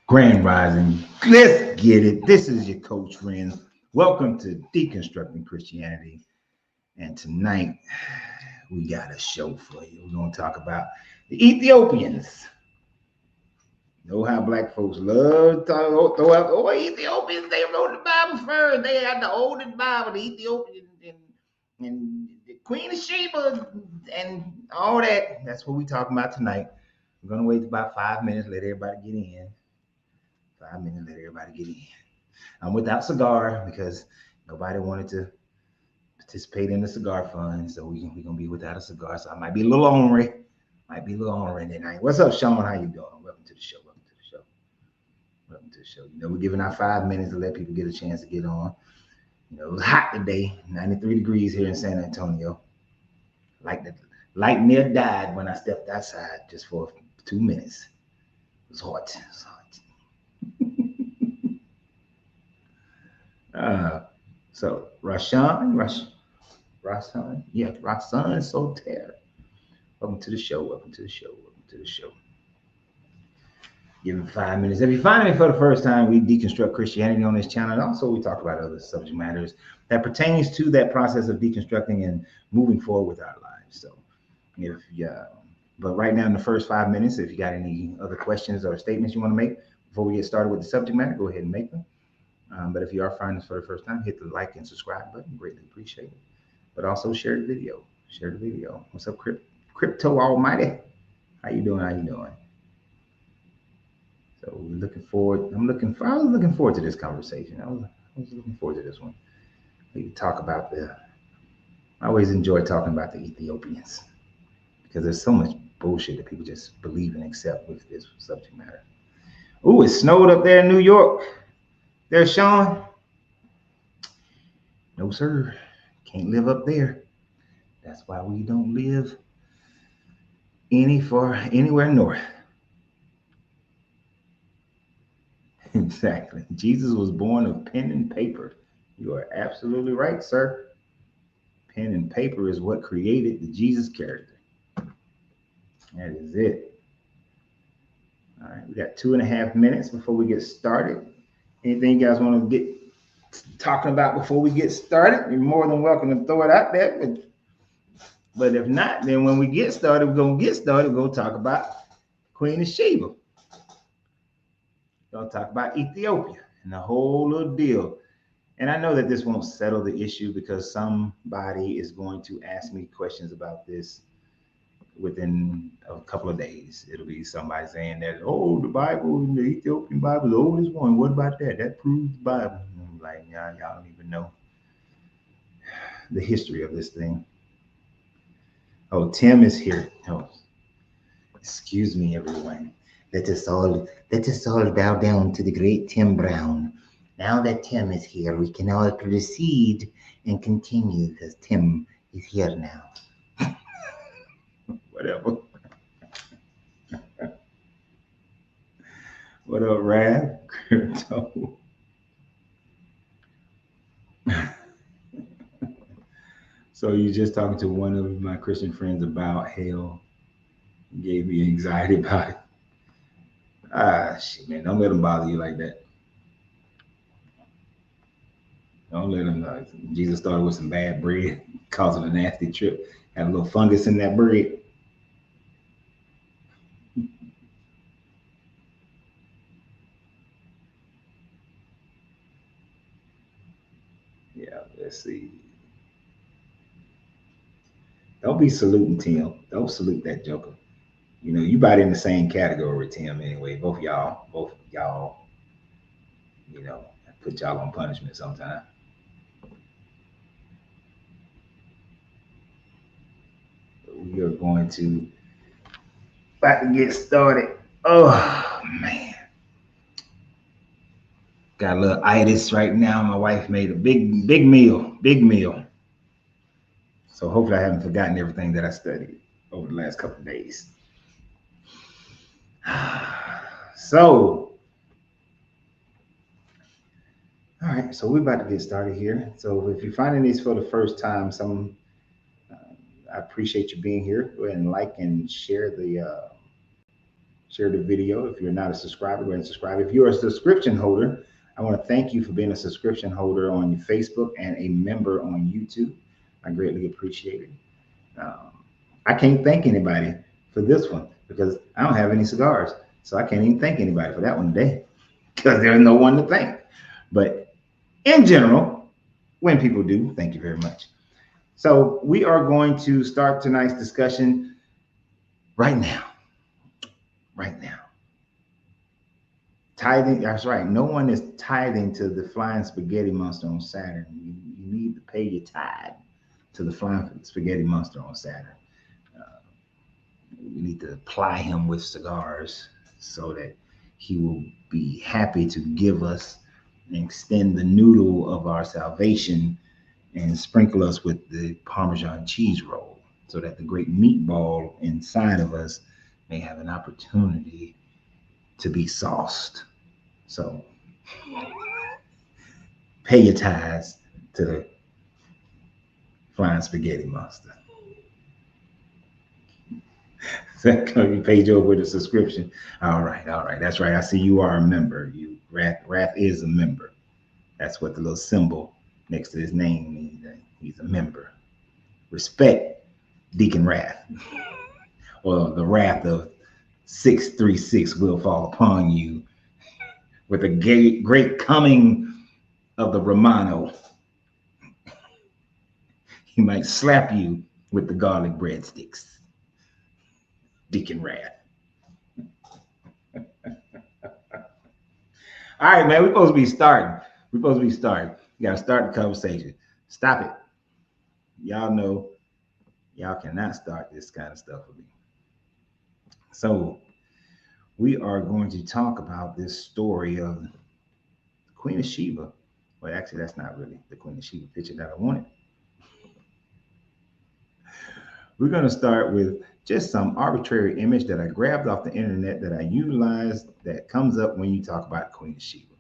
Grand Rising. Let's get it. This is your coach friend. Welcome to Deconstructing Christianity. And tonight we got a show for you. We're going to talk about the Ethiopians. Know how black folks love to throw out, oh, Ethiopians, they wrote the Bible first. They had the oldest Bible, the Ethiopians and the Queen of Sheba and all that. That's what we're talking about tonight. We're going to wait about 5 minutes, let everybody get in. 5 minutes, let everybody get in. I'm without cigar because nobody wanted to participate in the cigar fund, so we're gonna be without a cigar. So I might be a little ornery. Might be a little ornery tonight. What's up, Sean? How you doing? Welcome to the show. Welcome to the show. Welcome to the show. You know, we're giving out 5 minutes to let people get a chance to get on. You know, it was hot today, 93 degrees here in San Antonio. Like the light near died when I stepped outside just for 2 minutes. It was hot. It was hot. So Rashan, Soter. Welcome to the show. Welcome to the show. Welcome to the show. Give him 5 minutes. If you're finding me for the first time, we deconstruct Christianity on this channel. And also we talk about other subject matters that pertains to that process of deconstructing and moving forward with our lives. So if but right now in the first 5 minutes, if you got any other questions or statements you want to make before we get started with the subject matter, go ahead and make them. But if you are finding us for the first time, hit the like and subscribe button. Greatly appreciate it. But also share the video. Share the video. What's up, Crypto Almighty? How you doing? How you doing? So we're looking forward. I was looking forward to this conversation. I was looking forward to this one. We could talk about I always enjoy talking about the Ethiopians because there's so much bullshit that people just believe and accept with this subject matter. Ooh, it snowed up there in New York. There's Sean. No, sir. Can't live up there. That's why we don't live anywhere north. Exactly. Jesus was born of pen and paper. You are absolutely right, sir. Pen and paper is what created the Jesus character. That is it. All right, we got 2.5 minutes before we get started. Anything you guys want to get talking about before we get started? You're more than welcome to throw it out there. But if not, then when we get started, we're going to talk about Queen of Sheba. We're going to talk about Ethiopia and the whole little deal. And I know that this won't settle the issue because somebody is going to ask me questions about this within a couple of days. It'll be somebody saying that, oh, the Bible, the Ethiopian Bible, the oldest one. What about that? That proves the Bible. And I'm like, y'all don't even know the history of this thing. Oh, Tim is here. Oh, excuse me, everyone. Let us all bow down to the great Tim Brown. Now that Tim is here, we can all proceed and continue because Tim is here now. Whatever. What up, Rad? Crypto. So you just talking to one of my Christian friends about hell. Gave me anxiety about it. Shit, man. Don't let them bother you like that. Don't let them. Jesus started with some bad bread, causing a nasty trip. Had a little fungus in that bread. Yeah, let's see. Don't be saluting Tim. Don't salute that joker. You know, you about in the same category with Tim anyway. Both y'all, you know, put y'all on punishment sometime. We are going to about to get started. Oh man. Got a little itis right now. My wife made a big meal. So hopefully I haven't forgotten everything that I studied over the last couple of days. So, all right, so we're about to get started here. So if you're finding these for the first time, I appreciate you being here. Go ahead and like and share share the video. If you're not a subscriber, go ahead and subscribe. If you're a subscription holder, I want to thank you for being a subscription holder on Facebook and a member on YouTube. I greatly appreciate it. Um, I can't thank anybody for this one because I don't have any cigars. So I can't even thank anybody for that one today because there's no one to thank. But in general, when people do, thank you very much. So we are going to start tonight's discussion right now. Right now. Tithing, that's right. No one is tithing to the flying spaghetti monster on Saturn. You need to pay your tithe to the flying spaghetti monster on Saturn. We need to ply him with cigars so that he will be happy to give us and extend the noodle of our salvation and sprinkle us with the Parmesan cheese roll so that the great meatball inside of us may have an opportunity to be sauced. So pay your tithes to the flying spaghetti monster. You paid your with a subscription. All right. That's right. I see you are a member. Wrath is a member. That's what the little symbol next to his name means. He's a member. Respect Deacon Wrath. Or the wrath of 636 will fall upon you with a great coming of the Romano. He might slap you with the garlic breadsticks. Deacon Wrath. All right, man, we're supposed to be starting. You got to start the conversation. Stop it. Y'all know y'all cannot start this kind of stuff with me. So we are going to talk about this story of the Queen of Sheba. Well, actually, that's not really the Queen of Sheba picture that I wanted. We're going to start with just some arbitrary image that I grabbed off the internet that I utilized that comes up when you talk about Queen of Sheba.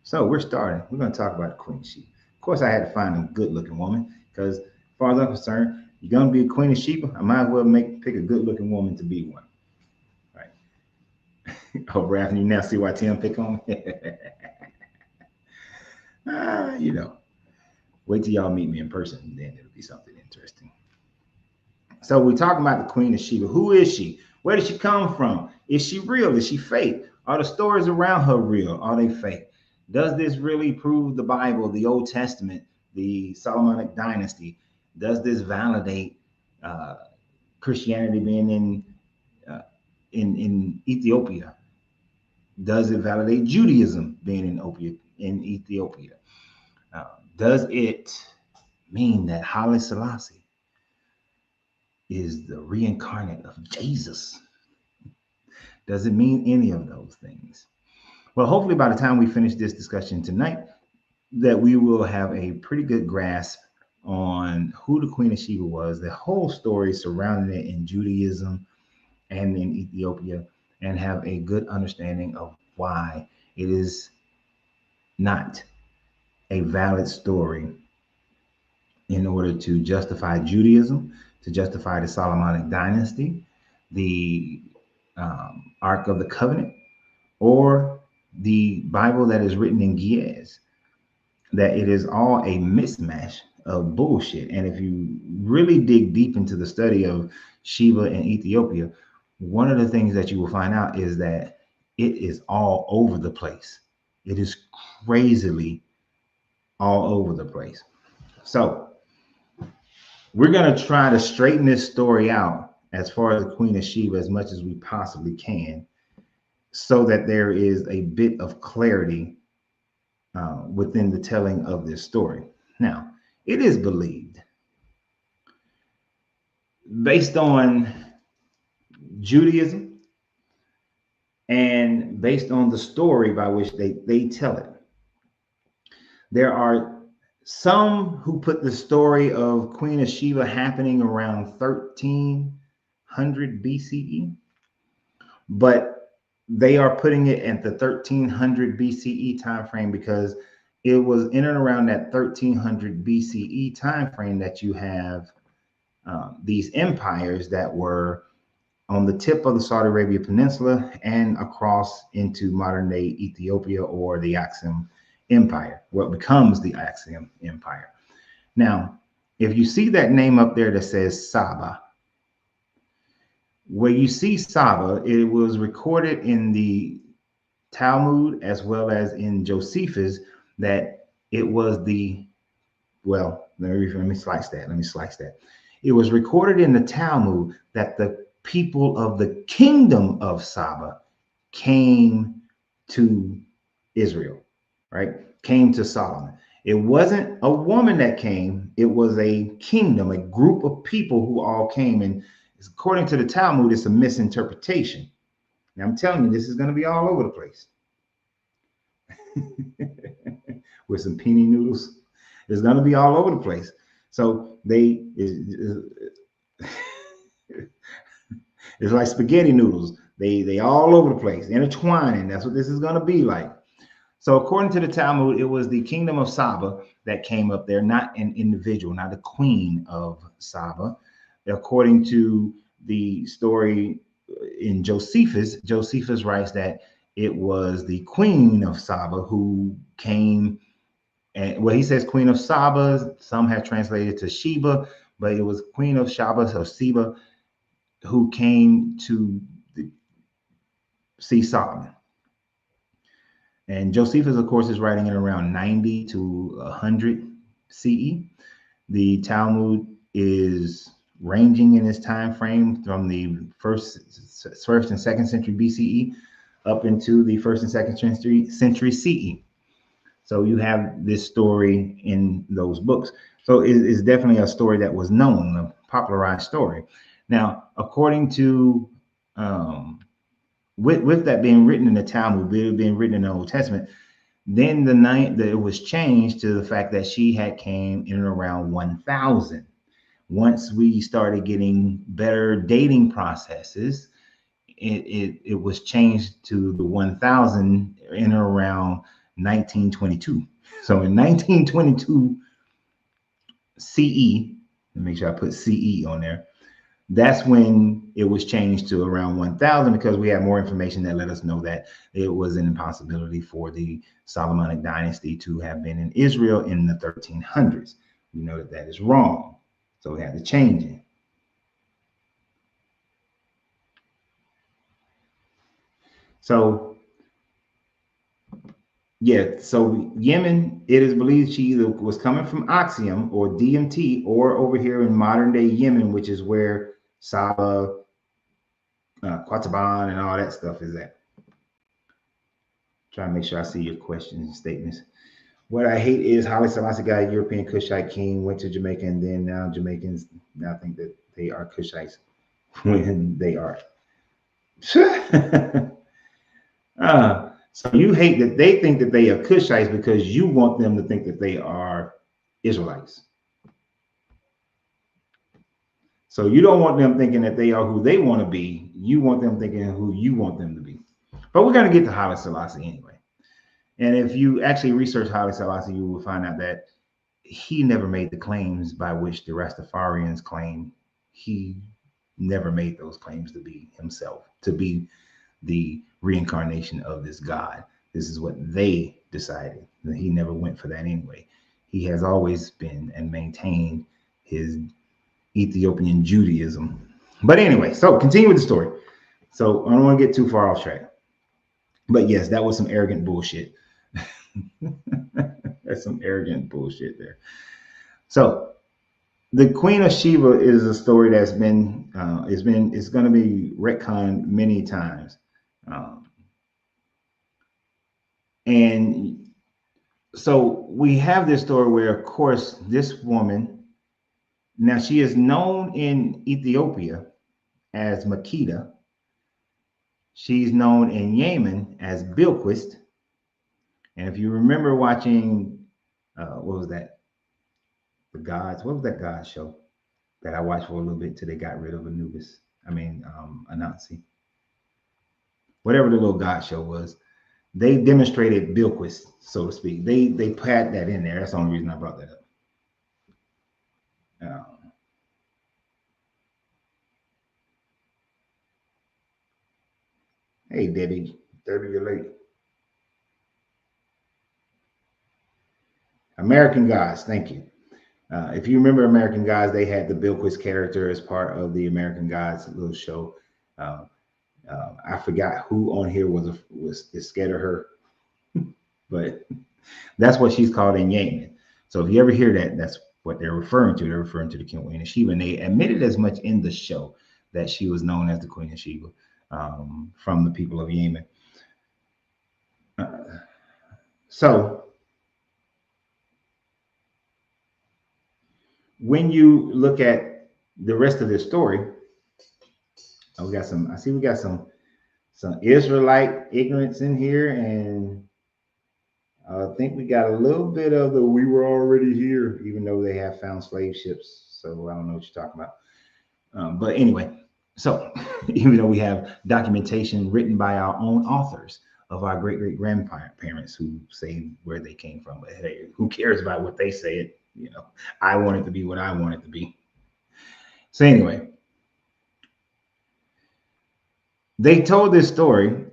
So we're starting. We're going to talk about the Queen of Sheba. Of course, I had to find a good-looking woman because, as far as I'm concerned, you're going to be a Queen of Sheba, I might as well pick a good-looking woman to be one. Right? Oh, Raph, you now see why Tim pick on me? Wait till y'all meet me in person, and then it'll be something interesting. So we're talking about the Queen of Sheba. Who is she? Where did she come from? Is she real? Is she fake? Are the stories around her real? Are they fake? Does this really prove the Bible, the Old Testament, the Solomonic dynasty? Does this validate Christianity being in Ethiopia? Does it validate Judaism being in Ethiopia? Does it mean that Haile Selassie is the reincarnate of Jesus? Does it mean any of those things? Well, hopefully by the time we finish this discussion tonight, that we will have a pretty good grasp on who the Queen of Sheba was, the whole story surrounding it in Judaism and in Ethiopia, and have a good understanding of why it is not a valid story in order to justify Judaism, to justify the Solomonic dynasty, the Ark of the Covenant, or the Bible that is written in Ge'ez. That it is all a mismatch of bullshit. And if you really dig deep into the study of Sheba and Ethiopia, one of the things that you will find out is that it is all over the place. It is crazily all over the place. So we're going to try to straighten this story out as far as the Queen of Sheba as much as we possibly can, so that there is a bit of clarity within the telling of this story. Now, it is believed, based on Judaism and based on the story by which they tell it, there are some who put the story of Queen of Sheba happening around 1300 BCE, but they are putting it at the 1300 BCE time frame because it was in and around that 1300 BCE time frame that you have these empires that were on the tip of the Saudi Arabia Peninsula and across into modern day Ethiopia, or the Axiom Empire, what becomes the Axiom Empire. Now, if you see that name up there that says Saba, where you see Saba, it was recorded in the Talmud as well as in Josephus that it was the, well, let me slice that. Let me slice that. It was recorded in the Talmud that the people of the kingdom of Saba came to Israel, right? Came to Solomon. It wasn't a woman that came, it was a kingdom, a group of people who all came. And according to the Talmud, it's a misinterpretation. Now, I'm telling you, this is going to be all over the place. With some penny noodles. It's going to be all over the place. So it's like spaghetti noodles. They all over the place, intertwining. That's what this is going to be like. So according to the Talmud, it was the kingdom of Saba that came up there, not an individual, not the queen of Saba. According to the story in Josephus, Josephus writes that it was the queen of Saba who came, and well, he says queen of Saba. Some have translated to Sheba, but it was queen of Sheba or Sheba who came to see Solomon. And Josephus, of course, is writing in around 90 to 100 CE. The Talmud is ranging in its time frame from the first and second century BCE up into the first and second century CE. So you have this story in those books. So it's definitely a story that was known, a popularized story. Now, according to with that being written in the Talmud, being written in the Old Testament, then it was changed to the fact that she had came in and around 1000. Once we started getting better dating processes, it was changed to the 1000 in and around 1922. So in 1922 CE, let me make sure I put CE on there. That's when it was changed to around 1000, because we had more information that let us know that it was an impossibility for the Solomonic dynasty to have been in Israel in the 1300s. We know that is wrong. So we had to change it. So, yeah, so Yemen, it is believed she either was coming from Axiom or DMT, or over here in modern day Yemen, which is where Saba, Qataban, and all that stuff is at. Try to make sure I see your questions and statements. What I hate is Haile Selassie got a European Kushite king, went to Jamaica, and then now Jamaicans now think that they are Kushites when they are. So you hate that they think that they are Kushites because you want them to think that they are Israelites. So you don't want them thinking that they are who they want to be. You want them thinking who you want them to be. But we're going to get to Haile Selassie anyway. And if you actually research Haile Selassie, you will find out that he never made the claims by which the Rastafarians claim. He never made those claims to be himself, to be the reincarnation of this God. This is what they decided. He never went for that anyway. He has always been and maintained his Ethiopian Judaism. But anyway, so continue with the story. So I don't want to get too far off track. But yes, that was some arrogant bullshit. That's some arrogant bullshit there. So the Queen of Sheba is a story that's been it's going to be retconned many times. And so we have this story where, of course, this woman, now she is known in Ethiopia as Makeda. She's known in Yemen as Bilquist. And if you remember watching, what was that? The Gods. What was that God show that I watched for a little bit till they got rid of Anubis? Anansi. Whatever the little God show was. They demonstrated Bilquist, so to speak. They had that in there. That's the only reason I brought that up. Hey, Debbie, 30 you're late. American Gods, thank you. If you remember American Gods, they had the Bilquis character as part of the American Gods little show. Uh, I forgot who on here was scared of her, but that's what she's called in Yemen. So if you ever hear that, that's what they're referring to. They're referring to the Queen of Sheba, and they admitted as much in the show that she was known as the Queen of Sheba from the people of Yemen. Uh, so when you look at the rest of this story, we got some. I see we got some Israelite ignorance in here, and I think we got a little bit of the "we were already here," even though they have found slave ships. So I don't know what you're talking about. But anyway, so even though we have documentation written by our own authors of our great great grandparents who say where they came from, but hey, who cares about what they said? You know, I want it to be what I want it to be. So anyway, they told this story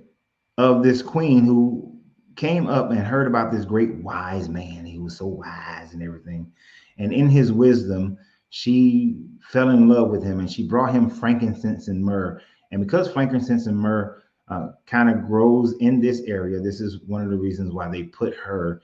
of this queen who came up and heard about this great wise man. He was so wise and everything. And in his wisdom, she fell in love with him and she brought him frankincense and myrrh. And because frankincense and myrrh kind of grows in this area, this is one of the reasons why they put her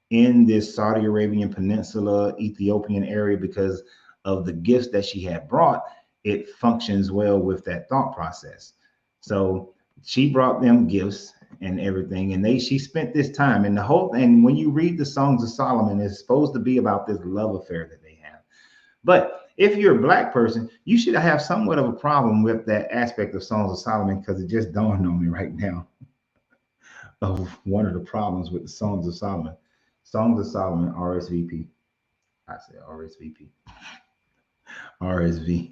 in this Saudi Arabian Peninsula, Ethiopian area, because of the gifts that she had brought. It functions well with that thought process. So she brought them gifts and everything, and she spent this time and the whole. And when you read the Songs of Solomon, it's supposed to be about this love affair that they have. But if you're a black person, you should have somewhat of a problem with that aspect of Songs of Solomon, because it just dawned on me right now of one of the problems with the Songs of Solomon. Songs of Solomon, RSVP. I said RSVP. RSV.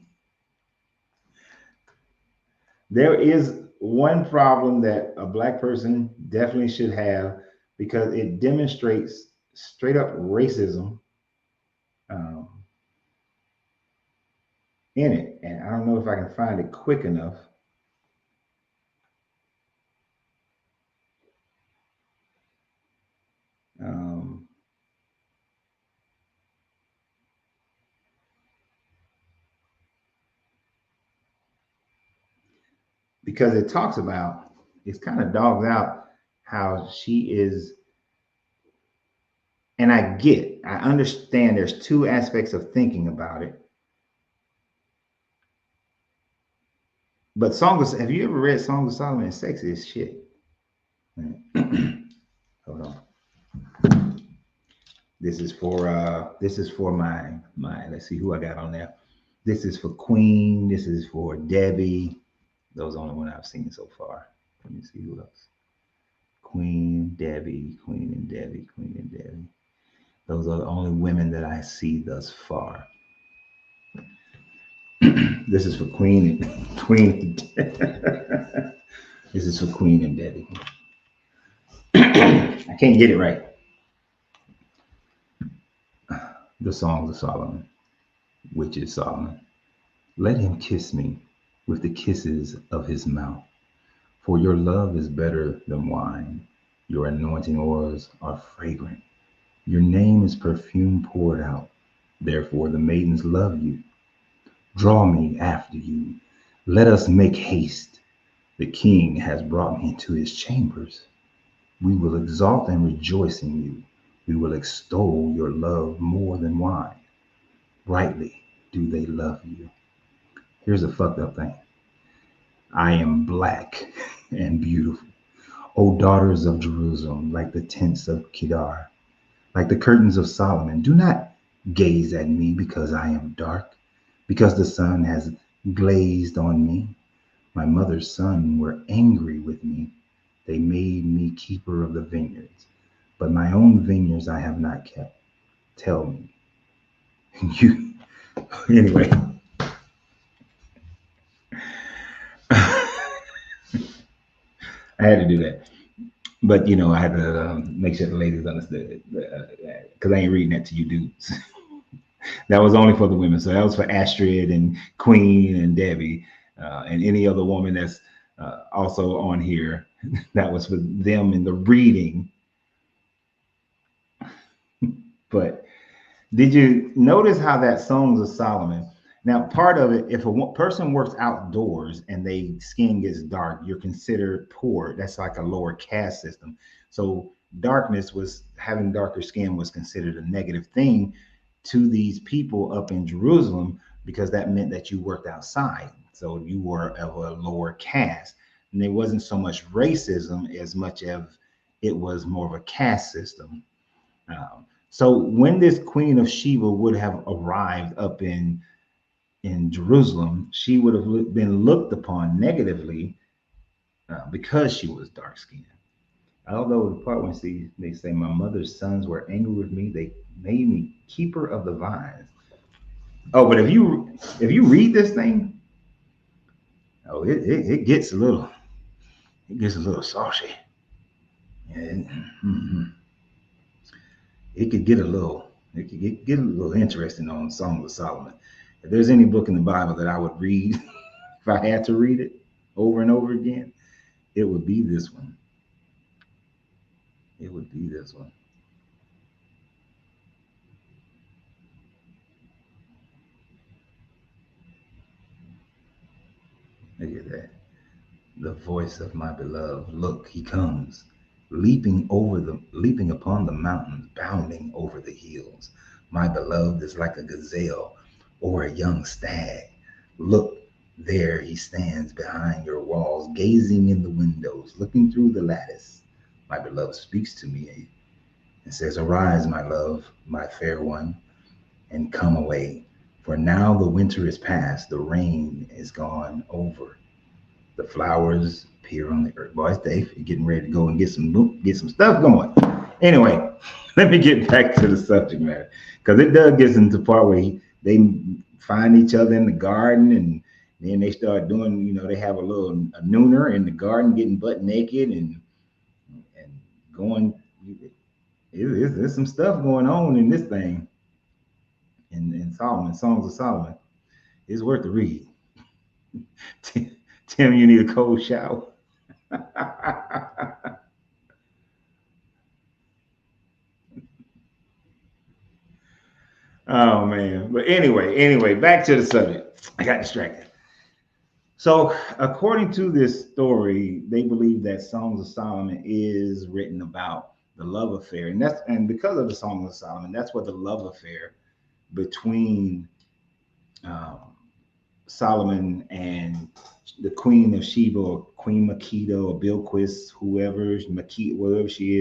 There is one problem that a black person definitely should have, because it demonstrates straight up racism um, in it. And I don't know if I can find it quick enough. Um, because it talks about, it's kind of dogs out how she is. And I understand there's two aspects of thinking about it. But have you ever read Songs of Solomon? It's sexy as shit. Hold on. This is for my let's see who I got on there. This is for Queen. This is for Debbie. Those are the only one I've seen so far. Let me see who else. Queen, Debbie, Queen and Debbie, Queen and Debbie. Those are the only women that I see thus far. This is for Queen and Queen. This is for Queen and Debbie. I can't get it right. The Songs of Solomon, which is Solomon. Let him kiss me with the kisses of his mouth, for your love is better than wine. Your anointing oils are fragrant. Your name is perfume poured out. Therefore the maidens love you. Draw me after you. Let us make haste. The king has brought me into his chambers. We will exalt and rejoice in you. We will extol your love more than wine. Rightly do they love you. Here's a fucked up thing. I am black and beautiful. O daughters of Jerusalem, like the tents of Kedar, like the curtains of Solomon. Do not gaze at me because I am dark, because the sun has glazed on me. My mother's sons were angry with me. They made me keeper of the vineyards, but my own vineyards I have not kept. Tell me. You anyway. I had to do that. But you know, I had to make sure the ladies understood it, because I ain't reading that to you dudes. That was only for the women. So that was for Astrid and Queen and Debbie and any other woman that's Also on here, that was for them in the reading. But did you notice how that Songs of Solomon? Now, part of it, if a person works outdoors and they skin gets dark, you're considered poor. That's like a lower caste system. So darkness was having darker skin was considered a negative thing to these people up in Jerusalem because that meant that you worked outside. So you were of a lower caste. And there wasn't so much racism as much as it was more of a caste system. So when this Queen of Sheba would have arrived up in Jerusalem, she would have been looked upon negatively because she was dark skinned. Although the part when they say, "My mother's sons were angry with me; they made me keeper of the vines." Oh, but if you read this thing, oh, it gets a little saucy, and it could get a little it could get a little interesting on Songs of Solomon. If there's any book in the Bible that I would read if I had to read it over and over again, it would be this one. It would be this one. Look at that. The voice of my beloved. Look, he comes, leaping upon the mountains, bounding over the hills. My beloved is like a gazelle or a young stag. Look, there he stands behind your walls, gazing in the windows, looking through the lattice. My beloved speaks to me and says, "Arise, my love, my fair one, and come away. For now the winter is past, the rain is gone over. The flowers appear on the earth." Boys, Dave, you're getting ready to go and get some stuff going. Anyway, let me get back to the subject matter because it does get into the part where they find each other in the garden and then they start doing, they have a nooner in the garden, getting butt naked and going. There's some stuff going on in this thing in Solomon, Songs of Solomon. It's worth the read. Tim, you need a cold shower. Oh man. But anyway, back to the subject. I got distracted. So, according to this story, they believe that Songs of Solomon is written about the love affair, and because of the Songs of Solomon, that's what the love affair between um, Solomon and the Queen of Sheba or Queen Makita or Bilquis, whoever Makita, whatever she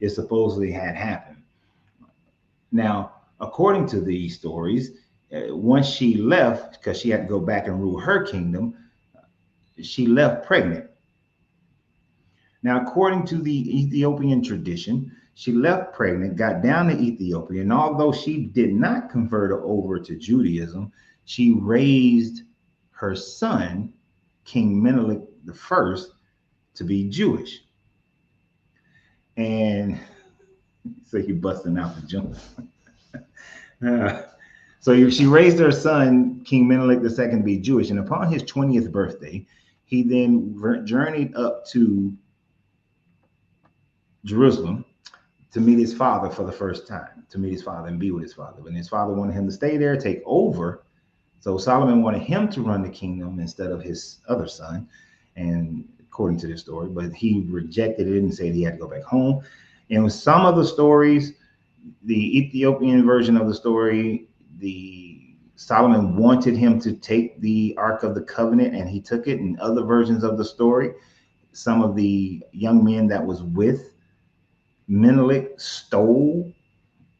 is supposedly had happened. Now, according to these stories, once she left, because she had to go back and rule her kingdom, she left pregnant. Now, according to the Ethiopian tradition, she left pregnant, got down to Ethiopia, and although she did not convert over to Judaism, she raised her son, King Menelik the First, to be Jewish. And so he busting out the jump. So she raised her son, King Menelik II, to be Jewish. And upon his 20th birthday, he then journeyed up to Jerusalem to meet his father for the first time, to meet his father and be with his father. And his father wanted him to stay there, take over. So Solomon wanted him to run the kingdom instead of his other son. And according to this story, but he rejected it and said he had to go back home. And with some of the stories, the Ethiopian version of the story, the Solomon wanted him to take the Ark of the Covenant, and he took it. In other versions of the story, some of the young men that was with Menelik stole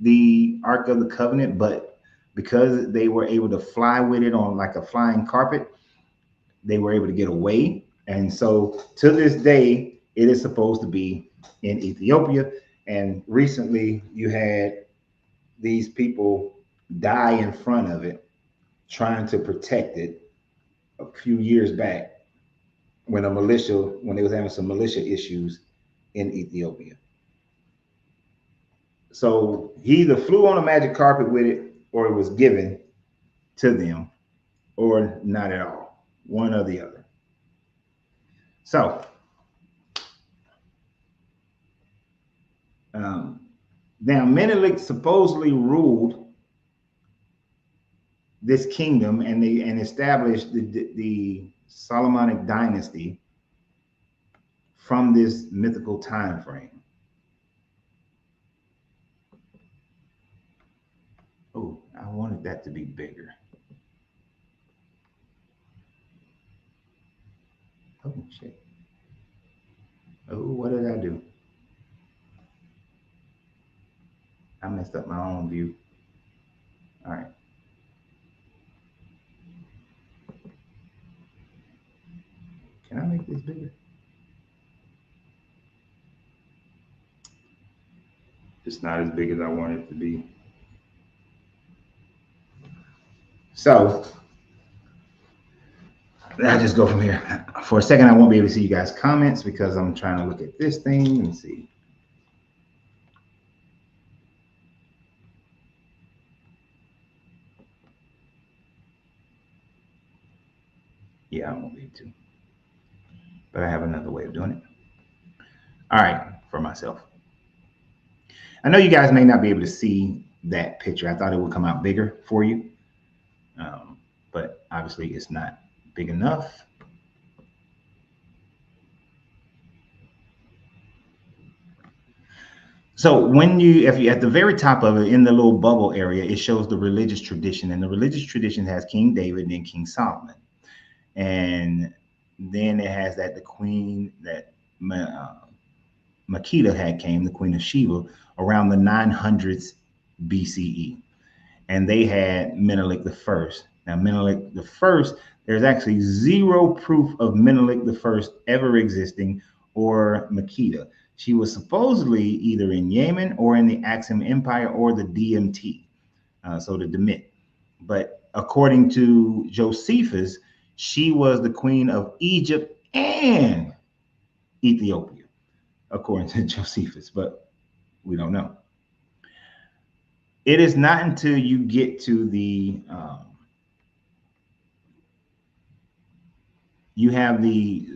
the Ark of the Covenant, but because they were able to fly with it on like a flying carpet, they were able to get away. And so to this day, it is supposed to be in Ethiopia. And recently, you had these people die in front of it, trying to protect it a few years back when they was having some militia issues in Ethiopia. So he either flew on a magic carpet with it or it was given to them or not at all, one or the other. So now Menelik supposedly ruled this kingdom and established the Solomonic dynasty from this mythical time frame. Oh, I wanted that to be bigger. Oh shit. Oh, what did I do? I messed up my own view. All right. Can I make this bigger? It's not as big as I want it to be. So I'll just go from here. For a second, I won't be able to see you guys' comments because I'm trying to look at this thing and see. Yeah, I won't be able to. But I have another way of doing it. All right, for myself. I know you guys may not be able to see that picture. I thought it would come out bigger for you. But obviously it's not big enough. So if you at the very top of it, in the little bubble area, it shows the religious tradition, and the religious tradition has King David and then King Solomon, and then it has that the queen that Makeda had came, the Queen of Sheba, around the 900s BCE, and they had Menelik the First. Now Menelik the First, there's actually zero proof of Menelik the First ever existing or Makeda. She was supposedly either in Yemen or in the Axiom Empire or the DMT, so the Demit. But according to Josephus, she was the queen of Egypt and Ethiopia, according to Josephus, but we don't know. It is not until you get to you have the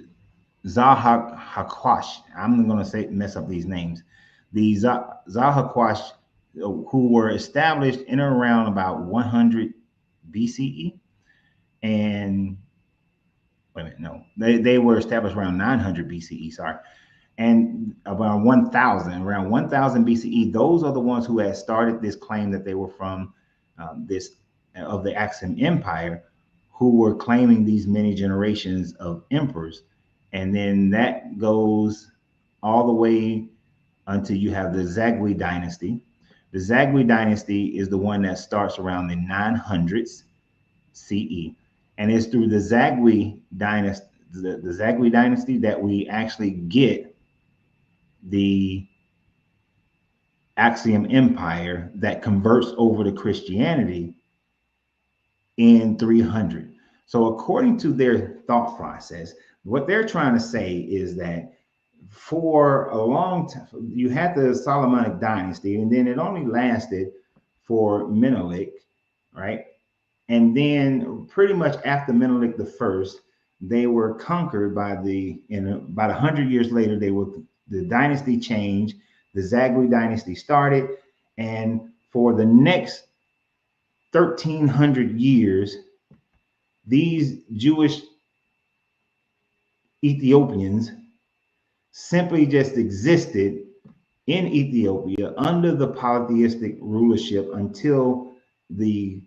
Zahakwash. I'm going to mess up these names. The Zahakwash, who were established in or around about 100 BCE, and wait a minute, no, they were established around 900 BCE. Sorry, and around 1000 BCE. Those are the ones who had started this claim that they were from this of the Axiom Empire, who were claiming these many generations of emperors. And then that goes all the way until you have the Zagwe dynasty. The Zagwe dynasty is the one that starts around the 900s CE. And it's through the Zagwe dynasty, the Zagwe dynasty, that we actually get the Axiom Empire that converts over to Christianity in 300. So according to their thought process, what they're trying to say is that for a long time, you had the Solomonic dynasty, and then it only lasted for Menelik, right? And then pretty much after Menelik the First, they were conquered by about 100 years later, the dynasty changed, the Zagwe dynasty started, and for the next 1300 years, these Jewish Ethiopians simply just existed in Ethiopia under the polytheistic rulership until the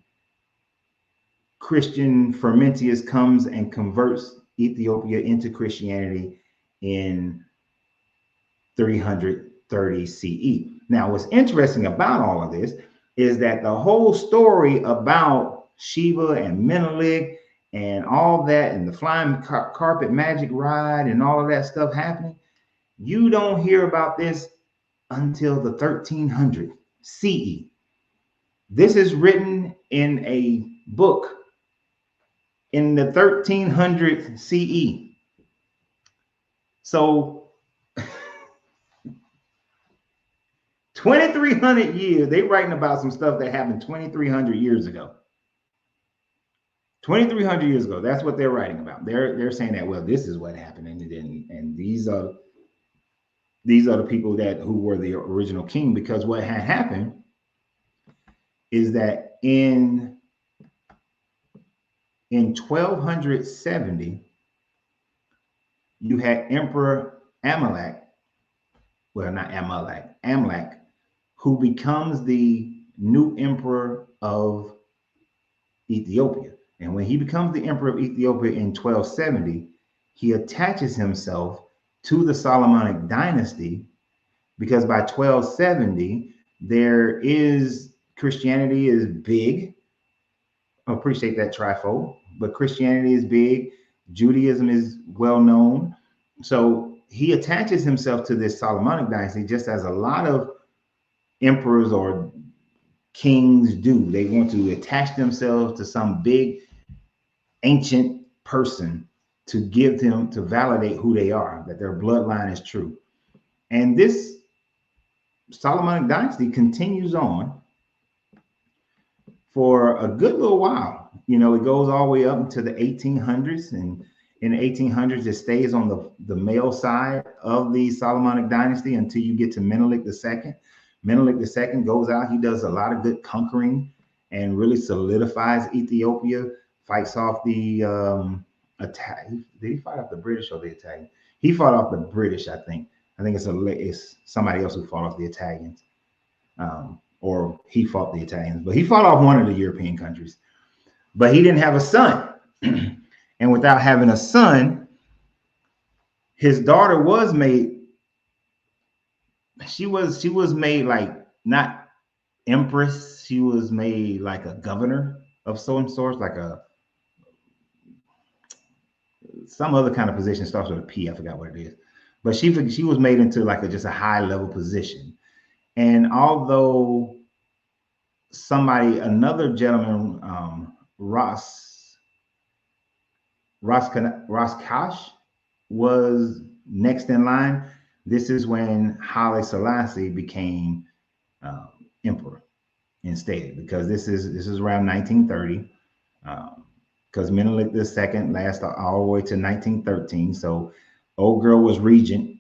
Christian Frumentius comes and converts Ethiopia into Christianity in 330 CE. Now, what's interesting about all of this is that the whole story about Sheba and Menelik and all that, and the flying carpet magic ride and all of that stuff happening, you don't hear about this until the 1300 CE. This is written in a book in the 1300 CE. So 2,300 years, they writing about some stuff that happened 2,300 years ago. 2,300 years ago. That's what they're writing about. They're saying that, well, this is what happened, and these are the people who were the original king. Because what had happened is that in 1270, you had Emperor Amalek, well, not Amalek, Amlek, who becomes the new emperor of Ethiopia. And when he becomes the emperor of Ethiopia in 1270, he attaches himself to the Solomonic dynasty, because by 1270, Christianity is big. I appreciate that trifold, but Christianity is big. Judaism is well known. So he attaches himself to this Solomonic dynasty, just as a lot of emperors or kings do. They want to attach themselves to some big ancient person to give them, to validate who they are, that their bloodline is true. And this Solomonic dynasty continues on for a good little while. You know, it goes all the way up into the 1800s, and in the 1800s, it stays on the male side of the Solomonic dynasty until you get to Menelik II. Menelik II goes out, he does a lot of good conquering and really solidifies Ethiopia, fights off the attack. Did he fight off the British or the Italians? He fought off the British, I think. I think it's somebody else who fought off the Italians. Or he fought the Italians, but he fought off one of the European countries. But he didn't have a son. And without having a son, his daughter was made, she was made like not empress, she was made like a governor of some sort, like some other kind of position, starts with a P, I forgot what it is. But she was made into like just a high level position. And although another gentleman, Roskash, was next in line, this is when Haile Selassie became emperor instead, because this is around 1930. Because Menelik II lasted all the way to 1913. So old girl was regent.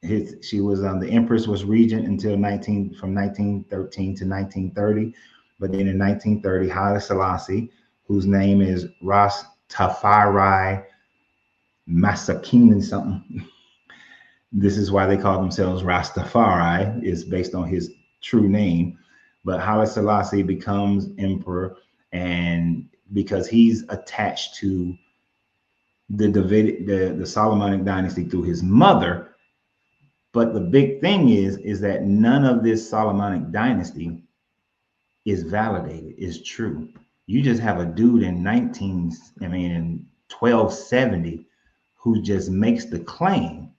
The empress was regent until from 1913 to 1930. But then in 1930, Haile Selassie, whose name is Rastafari Masakinen something. This is why they call themselves Rastafari, is based on his true name. But Haile Selassie becomes emperor, and because he's attached to the Solomonic dynasty through his mother. But the big thing is that none of this Solomonic dynasty is validated, is true. You just have a dude in 1270 who just makes the claim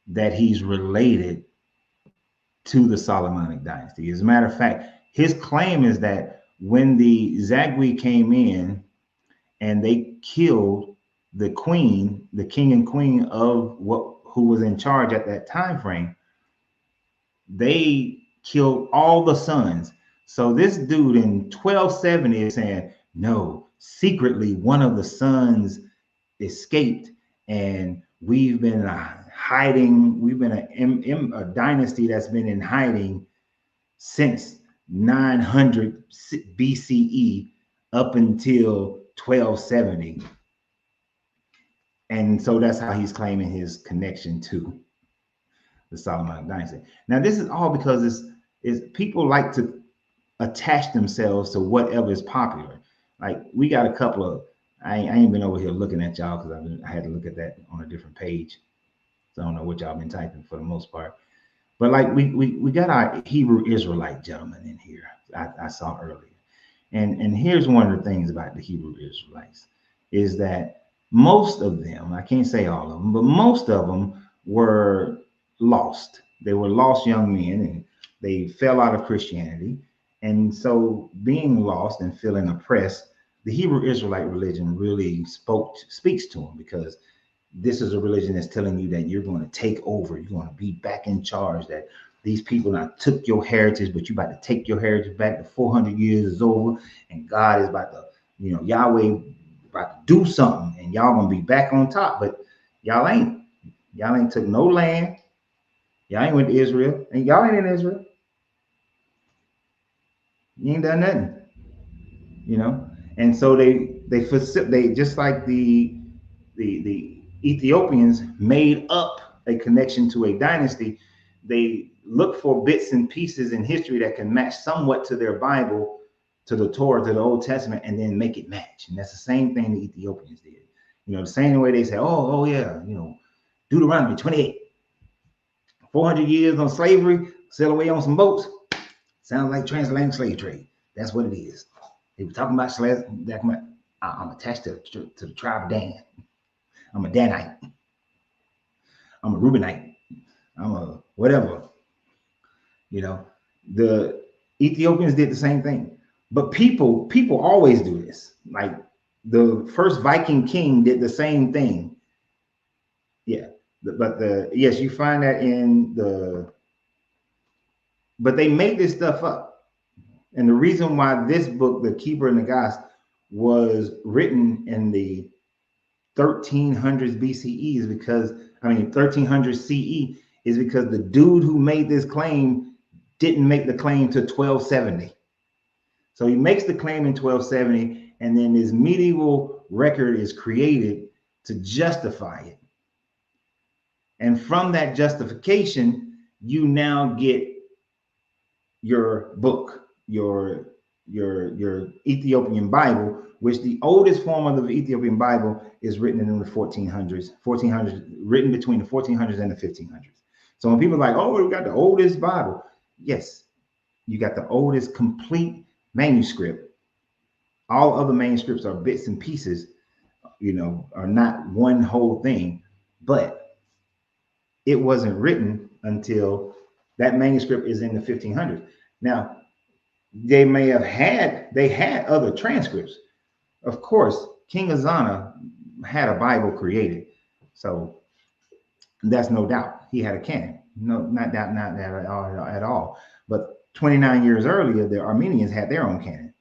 that he's related to the Solomonic dynasty. As a matter of fact, his claim is that when the Zagwe came in and they killed the king and queen of who was in charge at that time frame, they killed all the sons. So this dude in 1270 is saying, no, secretly one of the sons escaped, and we've been hiding. We've been a dynasty that's been in hiding since 900 BCE up until 1270. And so that's how he's claiming his connection to the Solomonic dynasty. Now, this is all because people like to attach themselves to whatever is popular. Like, we got a couple of, I ain't been over here looking at y'all because I had to look at that on a different page. So I don't know what y'all been typing for the most part. But like we got our Hebrew Israelite gentleman in here, I saw earlier. And here's one of the things about the Hebrew Israelites is that most of them, I can't say all of them, but most of them were lost. They were lost young men, and they fell out of Christianity. And so being lost and feeling oppressed, the Hebrew Israelite religion really speaks to them, because this is a religion that's telling you that you're going to take over. You're going to be back in charge, that these people now took your heritage, but you're about to take your heritage back. The 400 years is over, and God is about to, Yahweh about to do something, and y'all gonna be back on top. But y'all ain't. Y'all ain't took no land. Y'all ain't went to Israel, and y'all ain't in Israel. You ain't done nothing, you know. And so they just like the Ethiopians made up a connection to a dynasty. They look for bits and pieces in history that can match somewhat to their Bible, to the Torah, to the Old Testament, and then make it match. And that's the same thing the Ethiopians did. You know, the same way they say, oh yeah, you know, Deuteronomy 28, 400 years on slavery, sail away on some boats. Sounds like transatlantic slave trade. That's what it is. They were talking about slaves. I'm attached to the tribe of Dan. I'm a Danite. I'm a Reubenite. I'm a whatever. You know, the Ethiopians did the same thing. But people always do this. Like the first Viking king did the same thing. Yeah. Yes, you find that but they made this stuff up. And the reason why this book, the Keeper and the Goss, was written in the 1300s BCE is because, 1300 CE is because the dude who made this claim didn't make the claim to 1270. So he makes the claim in 1270, and then this medieval record is created to justify it. And from that justification, you now get your book, your Ethiopian Bible, which the oldest form of the Ethiopian Bible is written in the 1400s, written between the 1400s and the 1500s. So when people are like, oh, we got the oldest Bible. Yes, you got the oldest complete manuscript. All other manuscripts are bits and pieces, you know, are not one whole thing, but it wasn't written until that manuscript is in the 1500s. Now, they had other transcripts. Of course, King Azana had a Bible created. So that's no doubt. He had a canon. No, not that at all. But 29 years earlier, the Armenians had their own canon.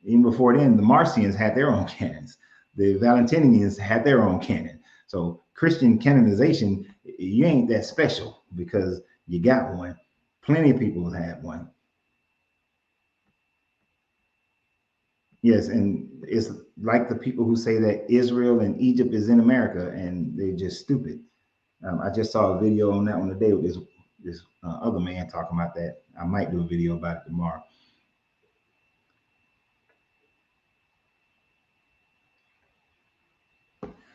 Even before then, the Marcians had their own canons. The Valentinians had their own canon. So Christian canonization, you ain't that special because you got one. Plenty of people have one. Yes, and it's like the people who say that Israel and Egypt is in America, and they're just stupid. I just saw a video on that one today with this other man talking about that. I might do a video about it tomorrow.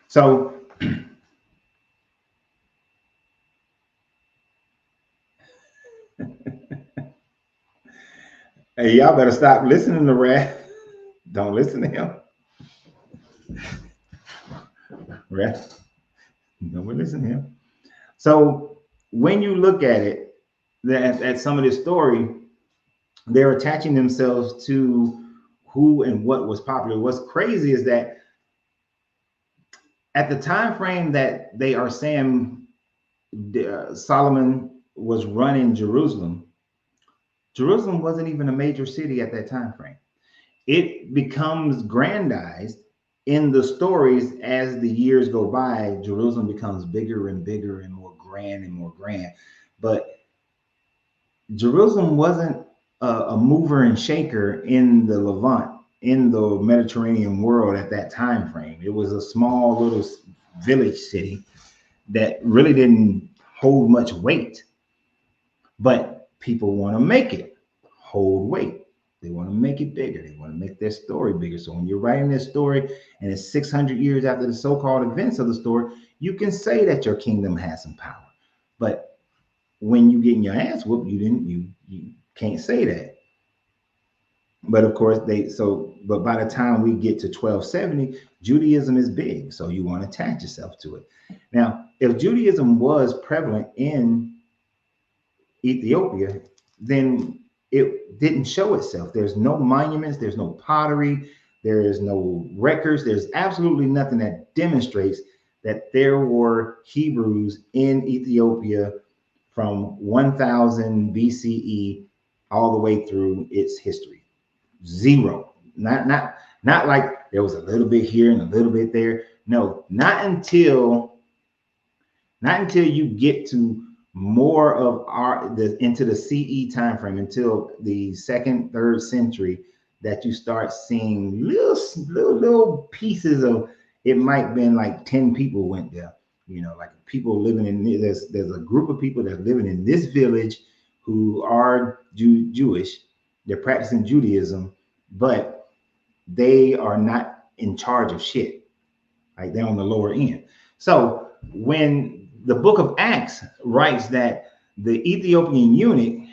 So hey, y'all better stop listening to Wrath. Don't listen to him. Wrath. Don't listen to him. So when you look at it, at some of this story, they're attaching themselves to who and what was popular. What's crazy is that at the time frame that they are saying Solomon was running Jerusalem, Jerusalem wasn't even a major city at that time frame. It becomes grandized in the stories as the years go by. Jerusalem becomes bigger and bigger and more grand and more grand. But Jerusalem wasn't a mover and shaker in the Levant, in the Mediterranean world at that time frame. It was a small little village city that really didn't hold much weight. But people want to make it hold weight. They want to make it bigger. They want to make their story bigger. So when you're writing this story and it's 600 years after the so-called events of the story, you can say that your kingdom has some power. But when you getting your ass whooped, you can't say that. But of course, but by the time we get to 1270, Judaism is big. So you want to attach yourself to it. Now, if Judaism was prevalent in Ethiopia, then it didn't show itself. There's no monuments, there's no pottery, there is no records, there's absolutely nothing that demonstrates that there were Hebrews in Ethiopia from 1000 BCE all the way through its history. Zero. Not like there was a little bit here and a little bit there. No, not until you get to more of into the CE time frame, until the second, third century, that you start seeing little pieces of it. Might been like 10 people went there, like people living in there's a group of people that are living in this village who are Jewish. They're practicing Judaism, but they are not in charge of shit. Like they're on the lower end. So when the book of Acts writes that the Ethiopian eunuch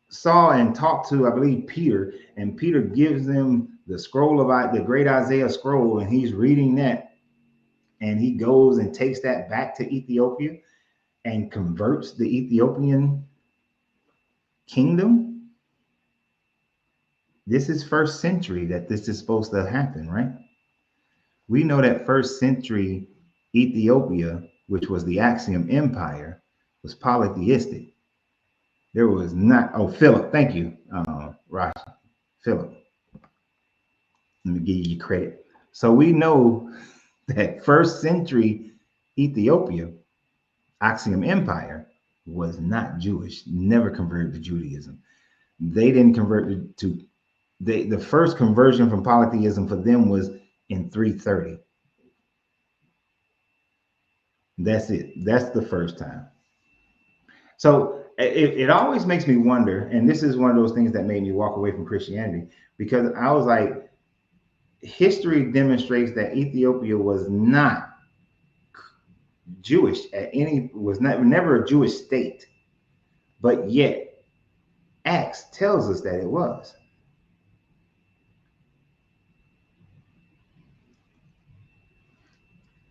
saw and talked to, I believe, Peter, and Peter gives them the scroll of the great Isaiah scroll, and he's reading that, and he goes and takes that back to Ethiopia and converts the Ethiopian kingdom. This is first century that this is supposed to happen, right? We know that first century Ethiopia, which was the Axiom Empire, was polytheistic. There was not, oh, Philip, thank you, Rosh, Philip. Let me give you credit. So we know that first century Ethiopia, Axiom Empire, was not Jewish, never converted to Judaism. They didn't convert the first conversion from polytheism for them was in 330. That's it. That's the first time. So it always makes me wonder, and this is one of those things that made me walk away from Christianity, because I was like, history demonstrates that Ethiopia was not Jewish was never a Jewish state, but yet Acts tells us that it was.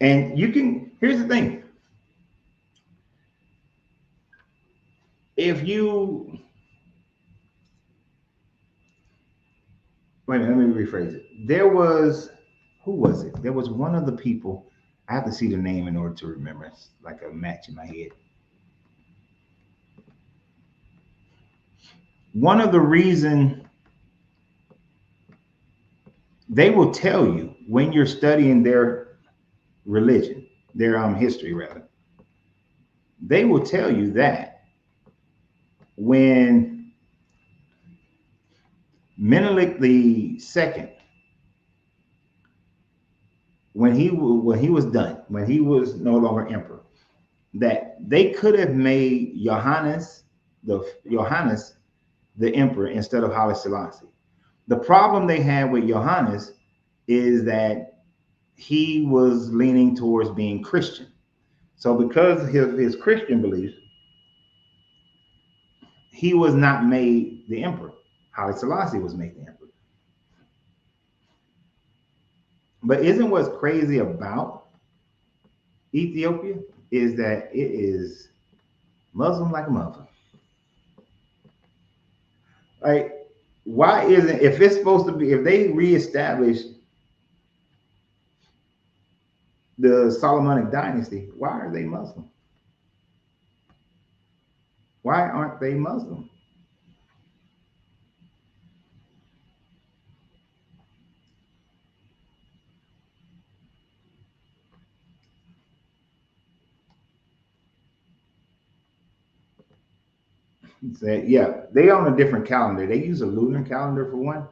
And here's the thing. If you, wait a minute, let me rephrase it. Who was it? There was one of the people, I have to see the name in order to remember. It's like a match in my head. One of the reasons they will tell you when you're studying their religion, their history rather, they will tell you that when Menelik the second, when he was done, when he was no longer emperor, that they could have made Johannes the emperor instead of Haile Selassie. The problem they had with Johannes is that he was leaning towards being Christian. So because of his Christian beliefs, he was not made the emperor. Haile Selassie was made the emperor. But isn't what's crazy about Ethiopia is that it is Muslim like a mother. Like, why isn't, if it's supposed to be, if they reestablish the Solomonic dynasty, why are they Muslim? Why aren't they Muslim? Say, yeah, they on a different calendar. They use a lunar calendar for one.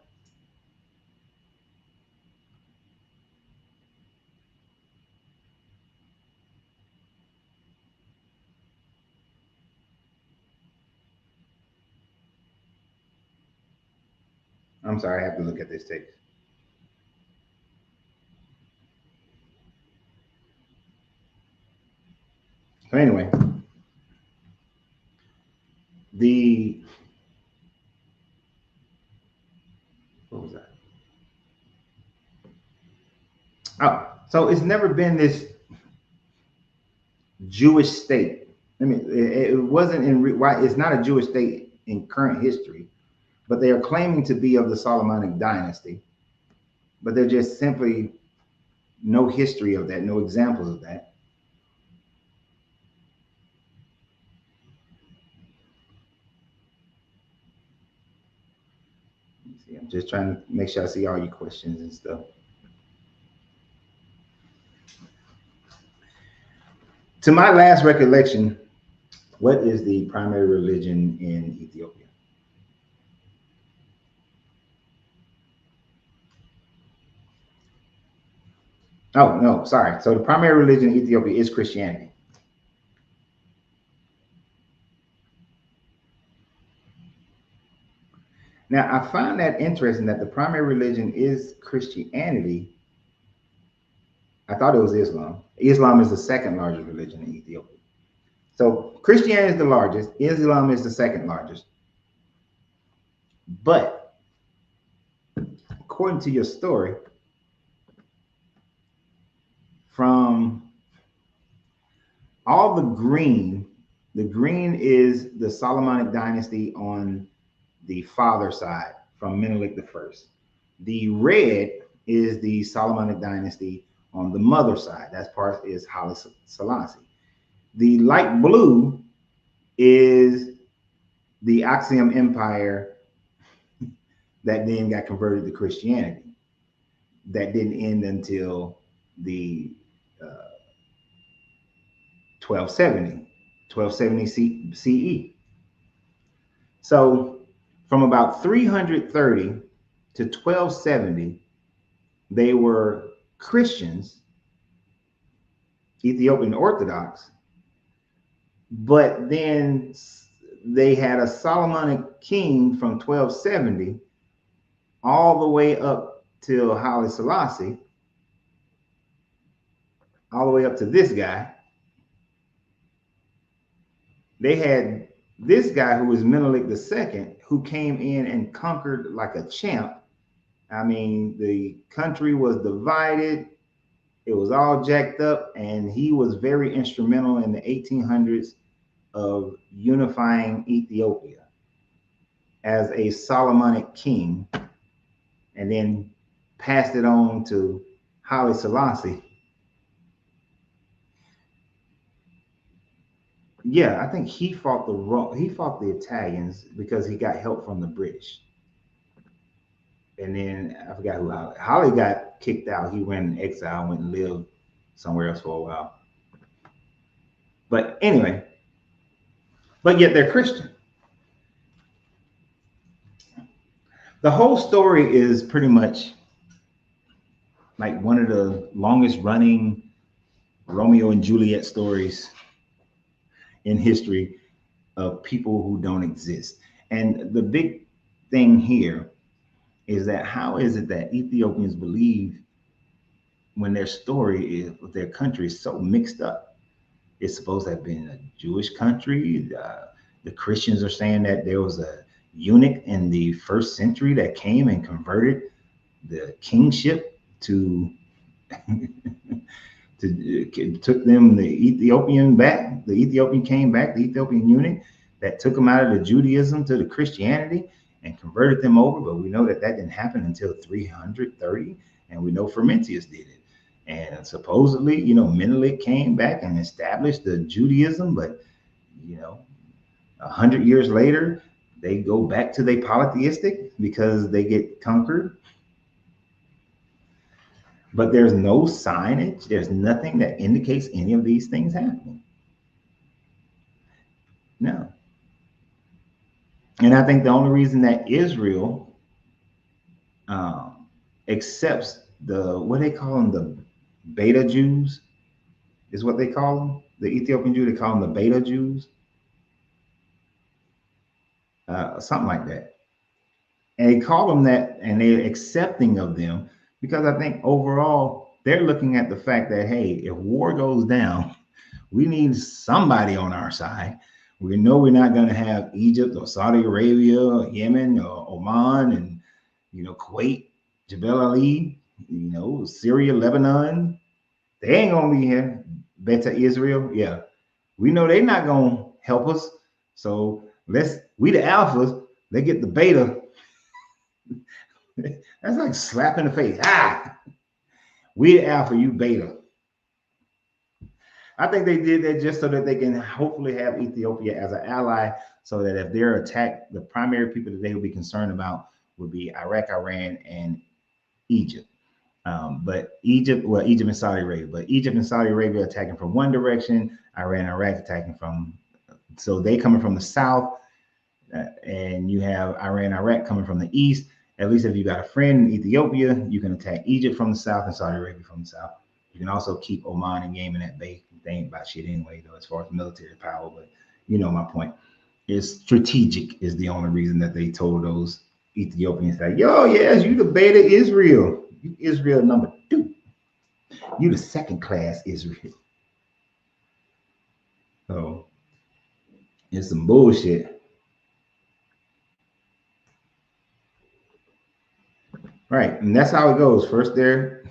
I'm sorry, I have to look at this text. So anyway, what was that? Oh, so it's never been this Jewish state. I mean, it wasn't why it's not a Jewish state in current history, but they are claiming to be of the Solomonic dynasty, but they're just simply no history of that, no examples of that. See, I'm just trying to make sure I see all your questions and stuff. To my last recollection, what is the primary religion in Ethiopia? Oh, no, sorry. So the primary religion in Ethiopia is Christianity. Now, I find that interesting that the primary religion is Christianity. I thought it was Islam. Islam is the second largest religion in Ethiopia. So Christianity is the largest, Islam is the second largest. But according to your story, from all the green is the Solomonic dynasty on the father side from Menelik the First. The red is the Solomonic dynasty on the mother side. That part is Haile Selassie. The light blue is the Axiom Empire that then got converted to Christianity. That didn't end until the 1270 CE. So from about 330 to 1270, they were Christians, Ethiopian Orthodox, but then they had a Solomonic king from 1270 all the way up till Haile Selassie, all the way up to this guy. They had this guy who was Menelik II, who came in and conquered like a champ. I mean, the country was divided. It was all jacked up, and he was very instrumental in the 1800s of unifying Ethiopia as a Solomonic king, and then passed it on to Haile Selassie. Yeah, I think he fought the Italians because he got help from the British. And then I forgot who Haile got kicked out. He went in exile, went and lived somewhere else for a while. But anyway, but yet they're Christian. The whole story is pretty much like one of the longest running Romeo and Juliet stories in history of people who don't exist. And the big thing here is that how is it that Ethiopians believe when their story is, their country is so mixed up? It's supposed to have been a Jewish country. The Christians are saying that there was a eunuch in the first century that came and converted the kingship to took them the Ethiopian back. The Ethiopian came back, the Ethiopian eunuch that took them out of the Judaism to the Christianity and converted them over. But we know that that didn't happen until 330, and we know Frumentius did it. And supposedly, Menelik came back and established the Judaism, but 100 years later, they go back to their polytheistic because they get conquered. But there's no signage. There's nothing that indicates any of these things happening. No. And I think the only reason that Israel accepts what they call them, the Beta Jews, is what they call them. The Ethiopian Jew, they call them the Beta Jews. Something like that. And they call them that, and they're accepting of them because I think overall they're looking at the fact that, hey, if war goes down, we need somebody on our side. We know we're not going to have Egypt or Saudi Arabia or Yemen or Oman and, Kuwait, Jebel Ali, Syria, Lebanon. They ain't going to be here. Beta Israel. Yeah. We know they're not going to help us. So we the alphas, they get the beta. That's like slap in the face. We the alpha, you beta. I think they did that just so that they can hopefully have Ethiopia as an ally, so that if they're attacked, the primary people that they will be concerned about would be Iraq, Iran, and Egypt. But Egypt and Saudi Arabia, but Egypt and Saudi Arabia attacking from one direction, Iran and Iraq attacking from, so they coming from the south, and you have Iran and Iraq coming from the east. At least if you got a friend in Ethiopia, you can attack Egypt from the south and Saudi Arabia from the south. You can also keep Oman and Yemen at bay. They ain't about shit anyway, though, as far as military power, but you know my point. It's strategic is the only reason that they told those Ethiopians that, yo, yes, you the beta Israel. You Israel number 2. You the second class Israel. So it's some bullshit. Right. And that's how it goes. First they're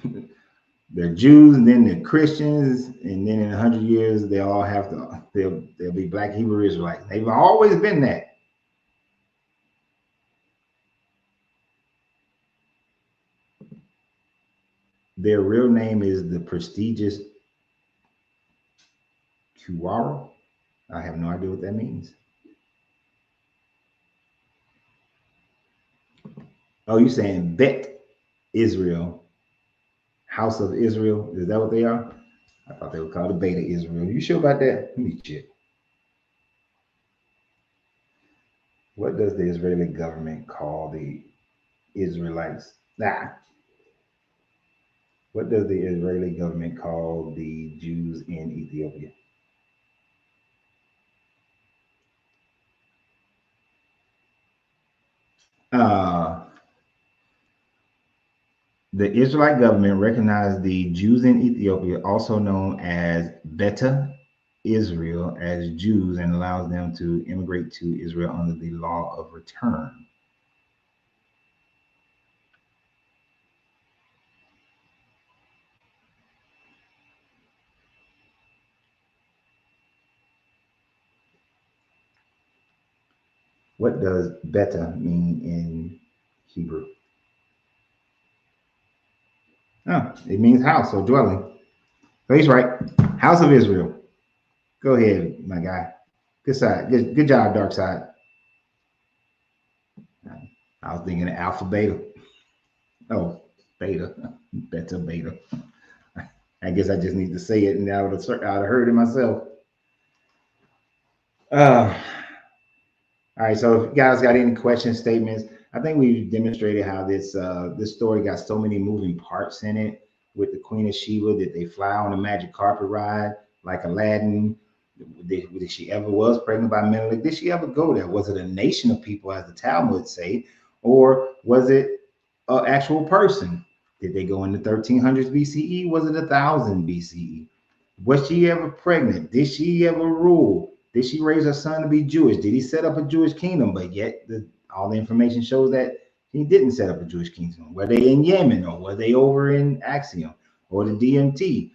Jews, and then they're Christians, and then in 100 years they'll be black Hebrew Israelites. They've always been that. Their real name is the prestigious Kuwara. I have no idea what that means. Oh, you saying Bet Israel, House of Israel? Is that what they are? I thought they were called the Beta Israel. You sure about that? Let me check. What does the Israeli government call the Israelites? What does the Israeli government call the Jews in Ethiopia? The Israelite government recognized the Jews in Ethiopia, also known as Beta Israel, as Jews and allows them to immigrate to Israel under the law of return. What does Beta mean in Hebrew? Oh, it means house or dwelling. So he's right. House of Israel. Go ahead, my guy. Good side. Good job, dark side. I was thinking alpha beta. Oh, beta. Beta beta. I guess I just need to say it, and I would have heard it myself. All right. So if you guys got any questions, statements, I think we've demonstrated how this story got so many moving parts in it, with the Queen of Sheba, that they fly on a magic carpet ride like Aladdin. Did she ever was pregnant by Menelik? Did she ever go there? Was it a nation of people, as the Talmud say, or was it an actual person? Did they go in the 1300s BCE? Was it 1000 BCE? Was she ever pregnant? Did she ever rule? Did she raise her son to be Jewish? Did he set up a Jewish kingdom? But yet all the information shows that he didn't set up a Jewish kingdom. Were they in Yemen, or were they over in Axiom or the DMT?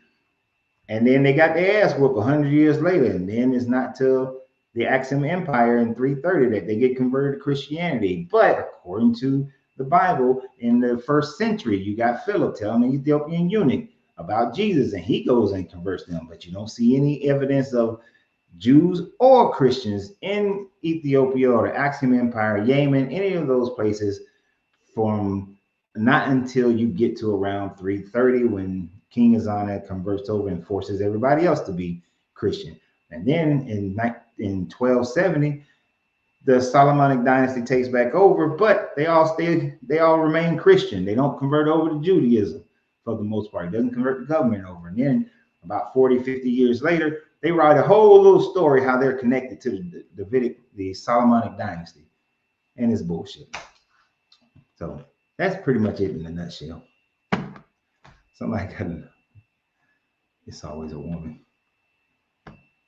And then they got their ass whooped 100 years later. And then it's not till the Axiom Empire in 330 that they get converted to Christianity. But according to the Bible, in the 1st century, you got Philip telling the Ethiopian eunuch about Jesus, and he goes and converts them. But you don't see any evidence of Jews or Christians in Ethiopia or the Axiom Empire, Yemen, any of those places, from not until you get to around 330, when King Azana converts over and forces everybody else to be Christian. And then in 1270, the Solomonic dynasty takes back over, but they all remain Christian. They don't convert over to Judaism for the most part. It doesn't convert the government over. And then about 40, 50 years later, they write a whole little story how they're connected to the Solomonic dynasty. And it's bullshit. So that's pretty much it in a nutshell. Somebody got it's always a woman.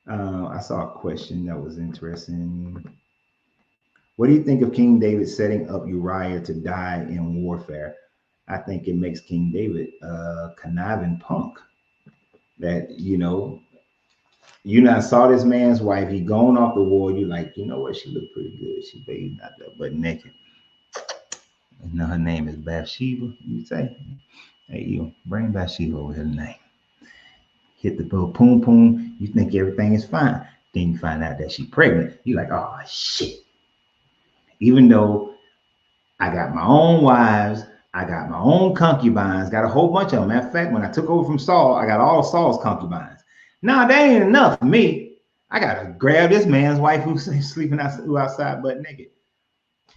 I saw a question that was interesting. What do you think of King David setting up Uriah to die in warfare? I think it makes King David a conniving punk. That, you not saw this man's wife, he gone off the war, you like, you know what, she looked pretty good. She bathed out there but naked. And now her name is Bathsheba, you say? Hey, you bring Bathsheba over here tonight. Hit the little poom poom, you think everything is fine. Then you find out that she's pregnant. You're like, oh shit. Even though I got my own wives. I got my own concubines. Got a whole bunch of them. Matter of fact, when I took over from Saul, I got all Saul's concubines. Now that ain't enough for me. I gotta grab this man's wife who's sleeping outside butt naked.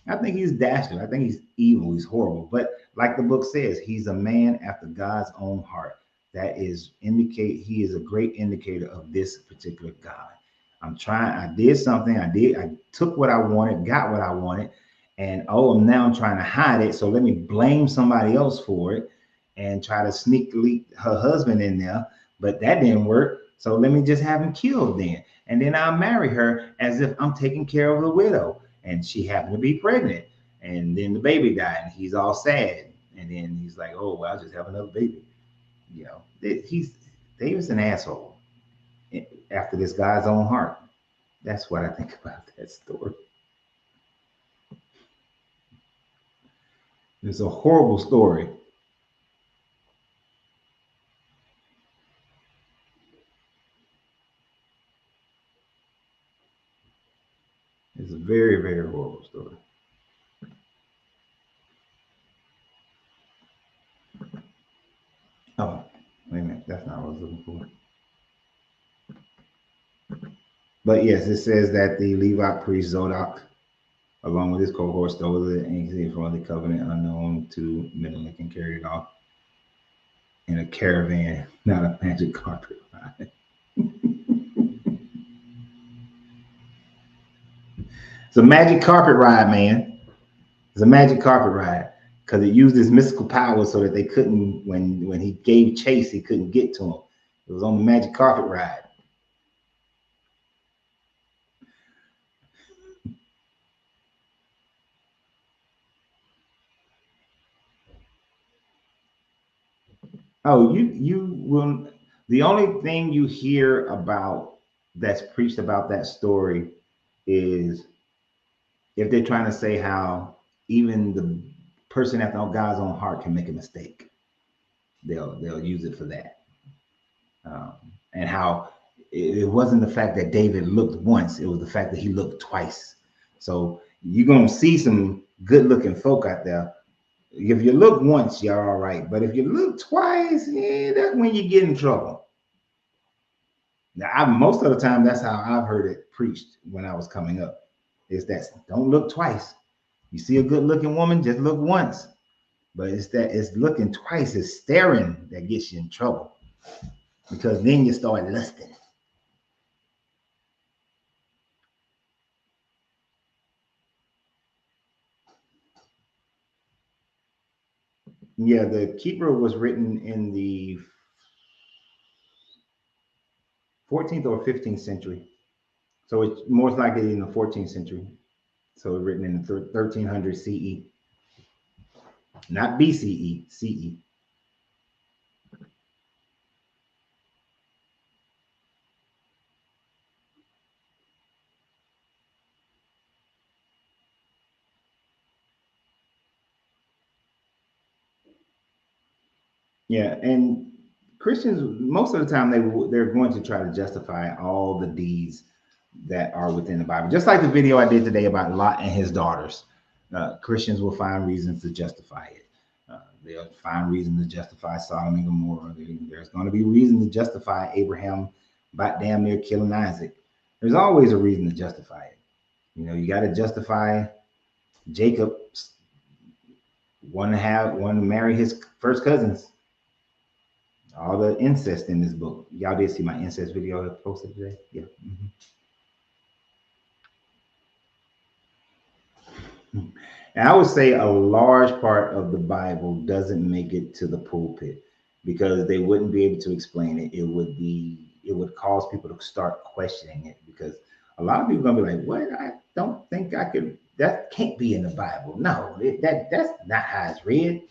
I think he's dastard. I think he's evil. He's horrible. But like the book says, he's a man after God's own heart. That is indicate he is a great indicator of this particular God. I'm trying, I did something, I took what I wanted, got what I wanted, and oh, now I'm trying to hide it. So let me blame somebody else for it and try to sneak leak her husband in there. But that didn't work. So let me just have him killed then. And then I'll marry her as if I'm taking care of the widow. And she happened to be pregnant. And then the baby died and he's all sad. And then he's like, oh, well, I'll just have another baby. You know, he's David's an asshole after this guy's own heart. That's what I think about that story. It's a horrible story. It's a very, very horrible story. Oh, wait a minute. That's not what I was looking for. But yes, it says that the Levite priest Zodok, along with his cohort, stole the ancient from the covenant unknown to Menelik and carried it off in a caravan, not a magic carpet ride. It's a magic carpet ride, man. It's a magic carpet ride because it used his mystical power so that they couldn't, when he gave chase, he couldn't get to him. It was on the magic carpet ride. Oh, you will. The only thing you hear about that's preached about that story is if they're trying to say how even the person after God's own heart can make a mistake. They'll use it for that, um, and how it wasn't the fact that David looked once; it was the fact that he looked twice. So you're gonna see some good-looking folk out there. If you look once, you're all right. But if you look twice, yeah, that's when you get in trouble. Now, most of the time, that's how I've heard it preached when I was coming up. Is that don't look twice. You see a good-looking woman, just look once. But it's that it's looking twice, it's staring that gets you in trouble because then you start lusting. Yeah, the keeper was written in the 14th or 15th century. So it's most likely in the 14th century. So it's written in the 1300 CE, not BCE, CE. Yeah, and Christians most of the time they're going to try to justify all the deeds that are within the Bible. Just like the video I did today about Lot and his daughters, Christians will find reasons to justify it. They'll find reason to justify Sodom and Gomorrah. There's going to be reason to justify Abraham by damn near killing Isaac. There's always a reason to justify it. You know, you got to justify Jacob wanting to marry his first cousins. All the incest in this book. Y'all did see my incest video I posted today? Yeah. And I would say a large part of the Bible doesn't make it to the pulpit because they wouldn't be able to explain it. It would cause people to start questioning it because a lot of people are gonna be like, "What? I don't think I could. That can't be in the Bible. No, that's not how it's read."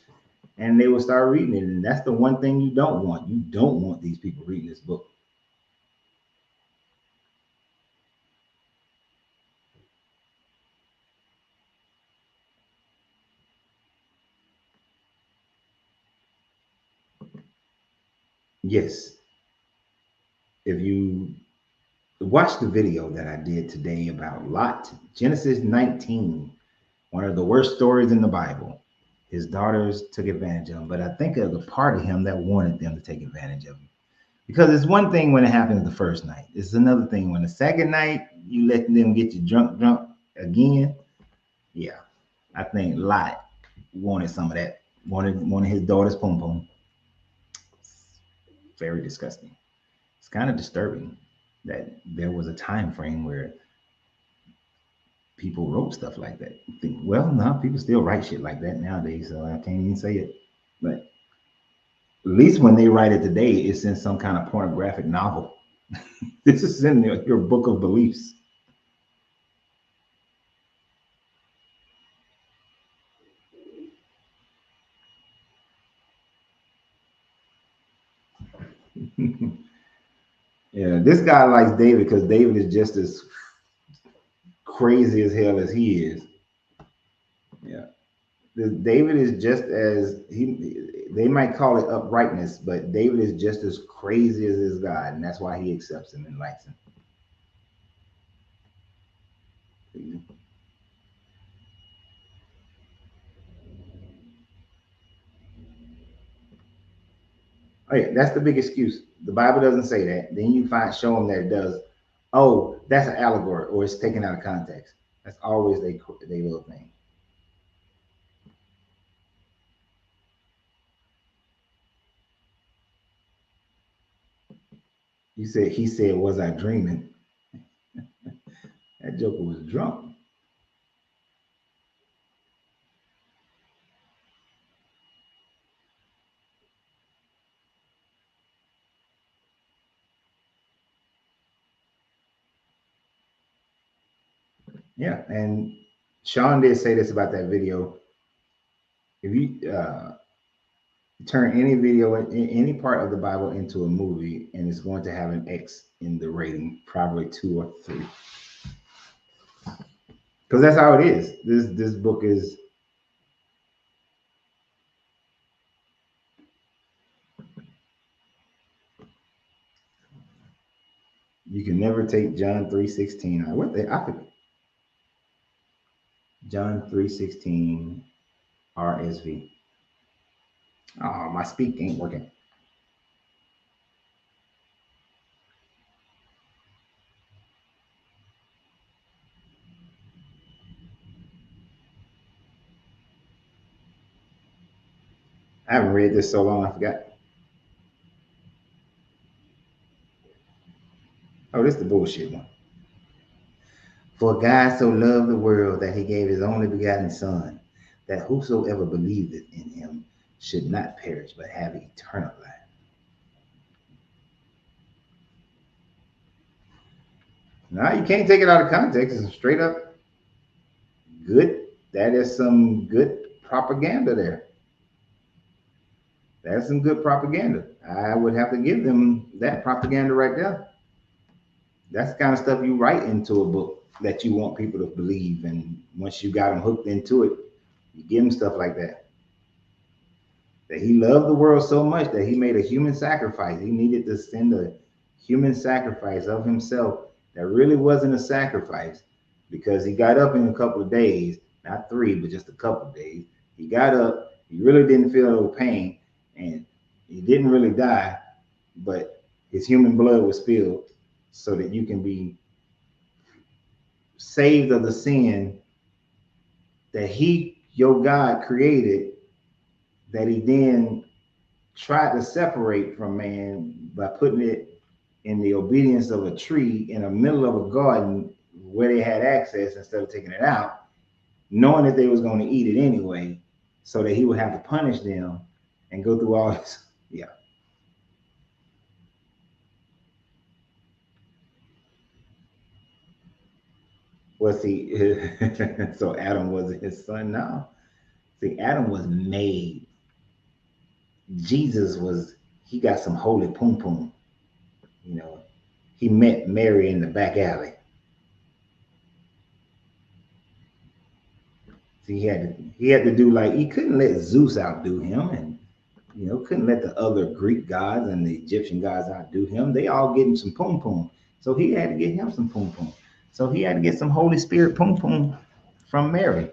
And they will start reading it, and that's the one thing you don't want. You don't want these people reading this book. Yes, if you watch the video that I did today about Lot, Genesis 19, One of the worst stories in the Bible. His daughters took advantage of him, but I think of the part of him that wanted them to take advantage of him. Because it's one thing when it happens the first night. It's another thing when the second night you let them get you drunk again. Yeah, I think Lot wanted some of that. Wanted his daughter's pom pom. Very disgusting. It's kind of disturbing that there was a time frame where people wrote stuff like that. Well, no, people still write shit like that nowadays, so I can't even say it. But at least when they write it today, it's in some kind of pornographic novel. This is in your book of beliefs. Yeah, this guy likes David because David is just as crazy as hell as he is. Yeah. David is just as they might call it uprightness, but David is just as crazy as his God, and that's why he accepts him and likes him. Oh yeah, that's the big excuse. The Bible doesn't say that. Then you show them that it does. Oh, that's an allegory, or it's taken out of context. That's always they little thing. He said, was I dreaming? That joker was drunk. Yeah, and Sean did say this about that video. If you turn any video in any part of the Bible into a movie, and it's going to have an X in the rating, probably 2 or 3, because that's how it is. This book is. You can never take John 3:16. What the I could John 3:16 RSV. Oh, my speak ain't working. I haven't read this so long I forgot. Oh, this is the bullshit one. For God so loved the world that he gave his only begotten Son, that whosoever believeth in him should not perish but have eternal life. Now you can't take it out of context. It's straight up good. That is some good propaganda there. That's some good propaganda. I would have to give them that propaganda right there. That's the kind of stuff you write into a book that you want people to believe. And once you got them hooked into it, you give them stuff like that. That he loved the world so much that he made a human sacrifice. He needed to send a human sacrifice of himself that really wasn't a sacrifice because he got up in a couple of days, not 3, but just a couple of days. He got up, he really didn't feel no pain, and he didn't really die, but his human blood was spilled so that you can be saved of the sin that your God, created, that he then tried to separate from man by putting it in the obedience of a tree in the middle of a garden where they had access instead of taking it out, knowing that they was going to eat it anyway, so that he would have to punish them and go through all this. Yeah. Was he? So Adam wasn't his son now. See, Adam was made. Jesus was. He got some holy pum pum. You know, he met Mary in the back alley. So he had to do, like, he couldn't let Zeus outdo him, and couldn't let the other Greek gods and the Egyptian gods outdo him. They all getting some pum pum. So he had to get him some pum pum. So he had to get some Holy Spirit pum pum from Mary.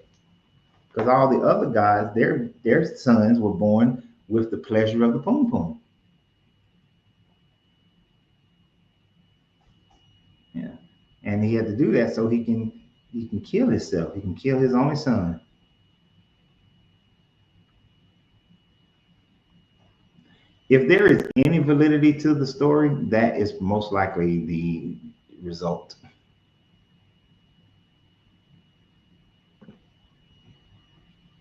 because all the other guys, their sons were born with the pleasure of the poom poom. Yeah, and he had to do that so he can kill himself. He can kill his only son. If there is any validity to the story, that is most likely the result.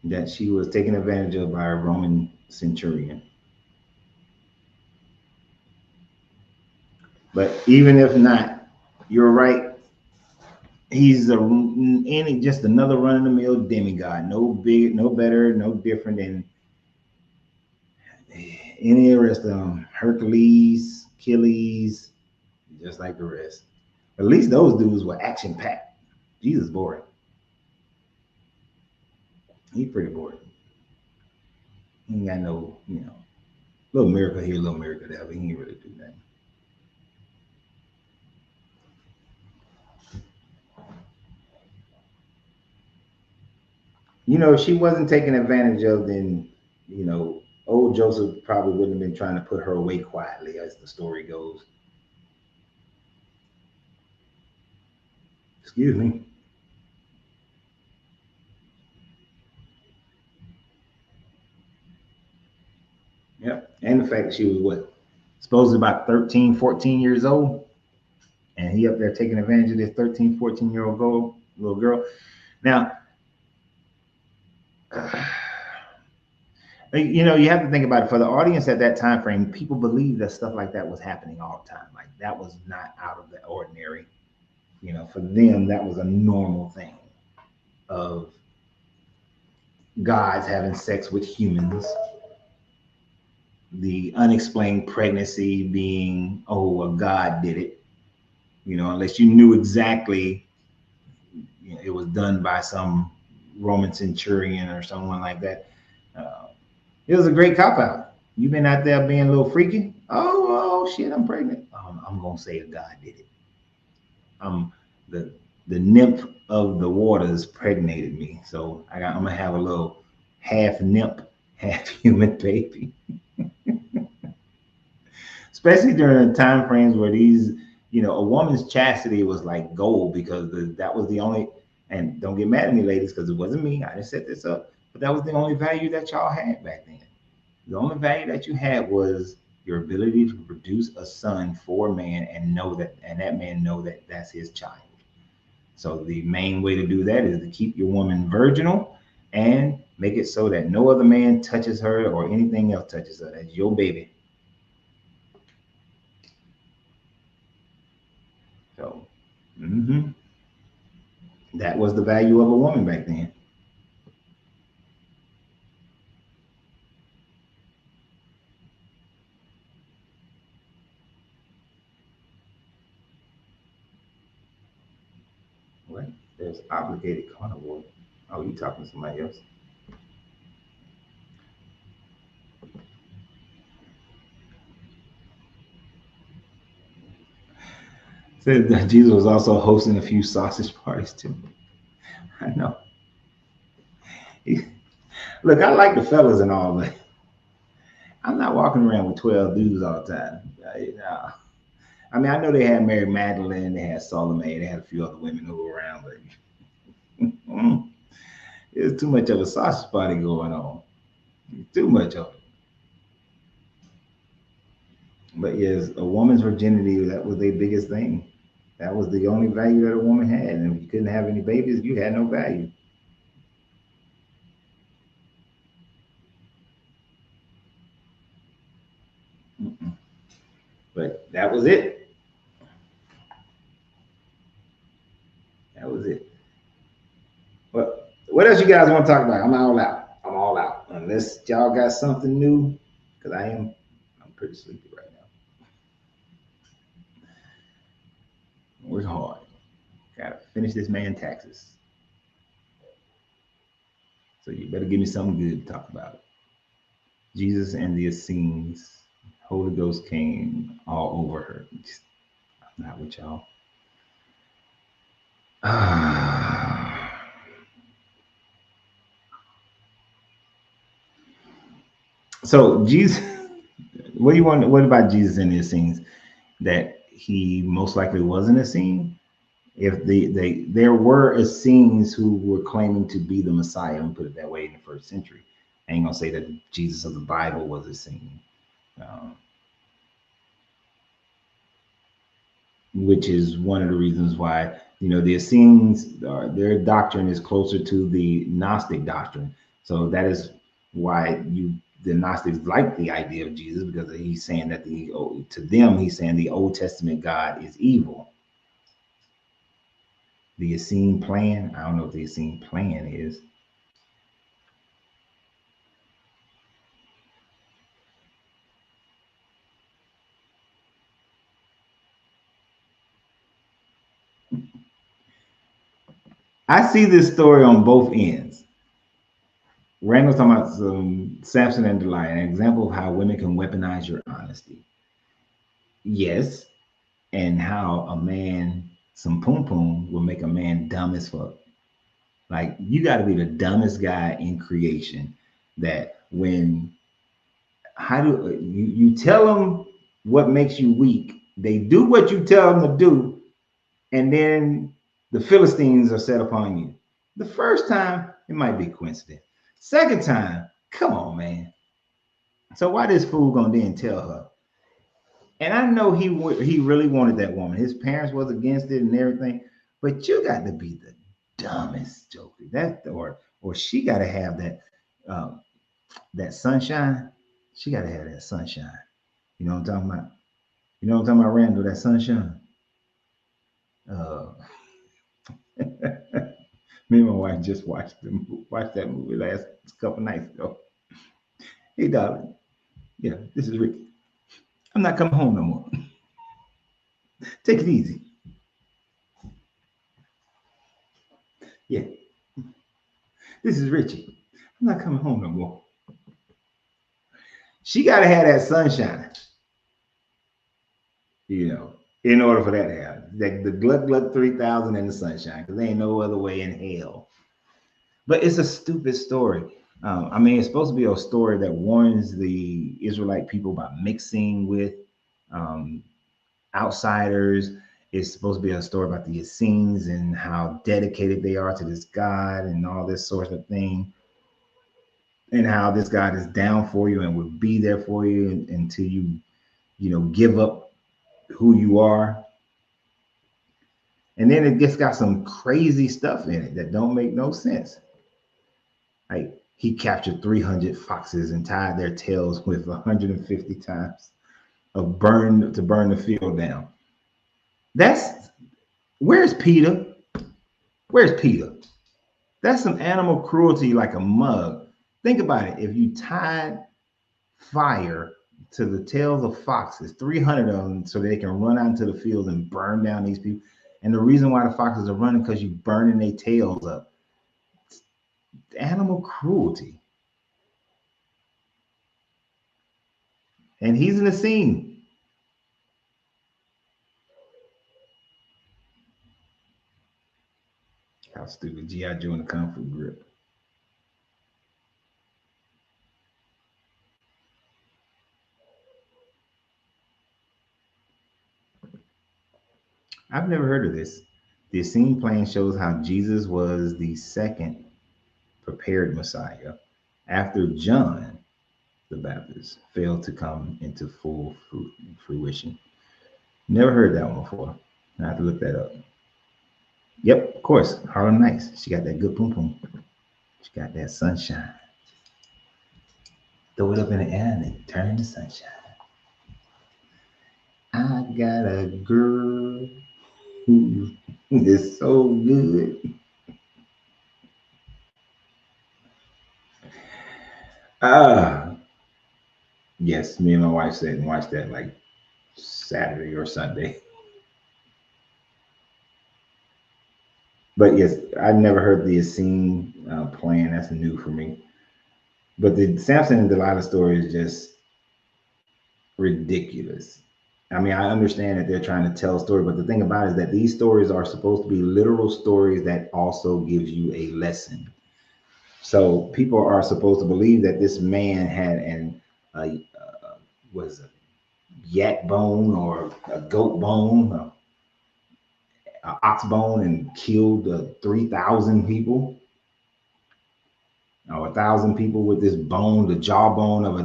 That she was taken advantage of by a Roman centurion. But even if not, you're right. He's just another run of the mill demigod. No big, no better, no different than any of the rest of them. Hercules, Achilles, just like the rest. At least those dudes were action packed. Jesus boring. He's pretty boring. He ain't got no, little miracle here, little miracle there, but he ain't really do nothing. If she wasn't taken advantage of, then, old Joseph probably wouldn't have been trying to put her away quietly, as the story goes. Excuse me. Yep. And the fact that she was supposedly about 13, 14 years old, and he up there taking advantage of this 13, 14-year-old little girl. Now, you have to think about it. For the audience at that time frame, people believed that stuff like that was happening all the time. Like, that was not out of the ordinary. For them, that was a normal thing of gods having sex with humans. The unexplained pregnancy being, oh, a god did it. Unless you knew exactly, it was done by some Roman centurion or someone like that. It was a great cop out. You've been out there being a little freaky. Oh shit, I'm pregnant. I'm gonna say a god did it. The the nymph of the waters pregnated me, so I'm gonna have a little half nymph, half human baby. Especially during the time frames where a woman's chastity was like gold, because that was the only. And don't get mad at me, ladies, because it wasn't me. I didn't set this up, but that was the only value that y'all had back then. The only value that you had was your ability to produce a son for a man, and that man know that that's his child. So the main way to do that is to keep your woman virginal and make it so that no other man touches her or anything else touches her. That's your baby. So, that was the value of a woman back then. What? There's obligated carnivore. Oh, you talking to somebody else? Said that Jesus was also hosting a few sausage parties too. I know. Look, I like the fellas and all, but I'm not walking around with 12 dudes all the time. Nah. I mean, I know they had Mary Magdalene, they had Salome, they had a few other women who were around, but there's too much of a sausage party going on. Too much of it. But yes, a woman's virginity, that was their biggest thing. That was the only value that a woman had. And if you couldn't have any babies, you had no value. Mm-mm. But that was it. That was it. But what else you guys want to talk about? I'm all out. I'm all out. Unless y'all got something new, because I'm pretty sleepy right now. Work hard. Gotta finish this man taxes. So you better give me something good to talk about. Jesus and the Essenes. Holy Ghost came all over her. Just, I'm not with y'all. So Jesus, what do you want? What about Jesus in the Essenes? That he most likely wasn't a scene. If there were Essenes who were claiming to be the Messiah, and put it that way, in the first century, I ain't gonna say that Jesus of the Bible was a scene, um, which is one of the reasons why the Essenes, their doctrine is closer to the Gnostic doctrine. So that is why the Gnostics like the idea of Jesus, because he's saying that to them he's saying the Old Testament God is evil. The Essene plan, I don't know what the Essene plan is. I see this story on both ends. Randall's talking about Samson and Delilah, an example of how women can weaponize your honesty. Yes, and how a man, some poom poom, will make a man dumb as fuck. Like, you got to be the dumbest guy in creation. That when how do you tell them what makes you weak? They do what you tell them to do, and then the Philistines are set upon you. The first time, it might be coincidence. Second time, come on, man. So why this fool gonna then tell her? And I know he really wanted that woman. His parents was against it and everything, but you got to be the dumbest joker. That or she got to have um, that sunshine. She got to have that sunshine. You know what I'm talking about? You know what I'm talking about, Randall? That sunshine. Uh, Me and my wife just watched that movie last couple nights ago. Hey, darling. Yeah, this is Ricky. I'm not coming home no more. Take it easy. Yeah, this is Richie. I'm not coming home no more. She got to have that sunshine, in order for that to happen. Like the Gluck Gluck 3000 and the sunshine, because there ain't no other way in hell. But it's a stupid story. I mean, it's supposed to be a story that warns the Israelite people about mixing with um, outsiders. It's supposed to be a story about the Essenes and how dedicated they are to this God and all this sort of thing, and how this God is down for you and will be there for you until you give up who you are. And then it just got some crazy stuff in it that don't make no sense. Like, he captured 300 foxes and tied their tails with 150 times to burn the field down. That's Where's Peter? Where's Peter? That's some animal cruelty like a mug. Think about it. If you tied fire to the tails of foxes, 300 of them, so they can run out into the field and burn down these people. And the reason why the foxes are running because you burning their tails up. Animal cruelty. And he's in the scene. How stupid. G.I. Joe in the Kung Fu grip. I've never heard of this. The Essene plan shows how Jesus was the second prepared Messiah after John the Baptist failed to come into full fruition. Never heard that one before. I have to look that up. Yep, of course. Harlem Nights. She got that good boom boom. She got that sunshine. Throw it up in the air and then turn to sunshine. I got a girl who is so good. Ah, yes, me and my wife sat and watched that like Saturday or Sunday. But yes, I've never heard the Essene plan. That's new for me. But the Samson and Delilah story is just ridiculous. I mean, I understand that they're trying to tell a story, but the thing about it is that these stories are supposed to be literal stories that also gives you a lesson. So people are supposed to believe that this man had was a yak bone or a goat bone, a ox bone, and killed 3,000 people or 1,000 people with this bone, the jawbone of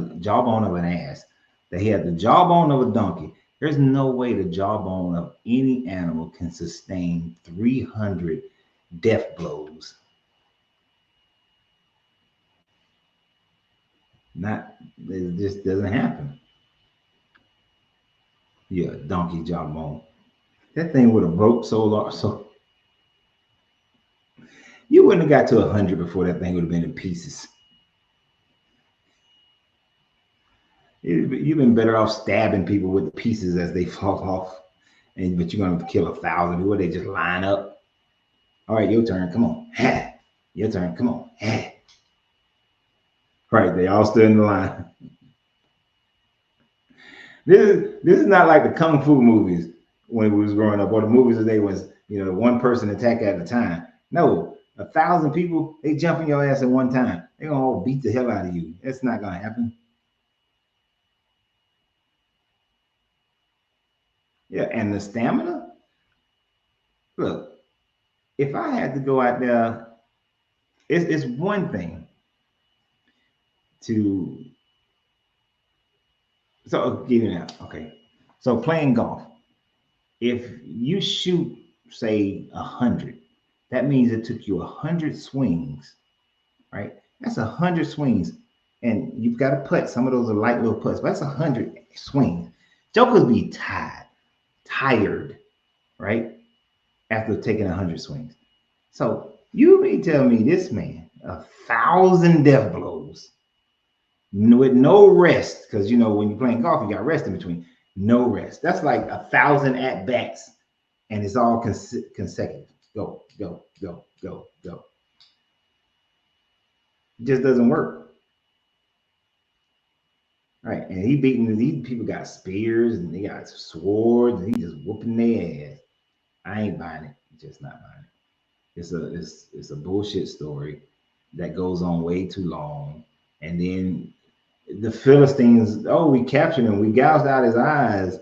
an ass. They had the jawbone of a donkey. There's no way the jawbone of any animal can sustain 300 death blows. Not, it just doesn't happen. Yeah, donkey jawbone. That thing would have broke so large, so you wouldn't have got to 100 before that thing would have been in pieces. You've been better off stabbing people with the pieces as they fall off, but you're gonna kill 1,000 people. They just line up. All right, your turn. Come on, ha. Your turn. Come on, ha. Right, they all stood in the line. This is not like the kung fu movies when we was growing up, or the movies that they was, the one person attack at a time. No, 1,000 people, they jump in your ass at one time. They gonna all beat the hell out of you. That's not gonna happen. Yeah, and the stamina. Look, if I had to go out there, it's one thing to. So I'll give you that. Okay, so playing golf. If you shoot, say 100, that means it took you 100 swings, right? That's 100 swings, and you've got to putt. Some of those are light little putts, but that's 100 swings. Jokers be tired, right? After taking 100 swings. So you may tell me this man 1,000 death blows with no rest, because when you're playing golf, you got rest in between. No rest. That's like 1,000 at bats, and it's all consecutive. Go, go, go, go, go. It just doesn't work. Right, and he beating these people got spears and they got swords and he just whooping their ass. I ain't buying it. Just not buying it. It's a bullshit story that goes on way too long. And then the Philistines, oh, we captured him. We gouged out his eyes.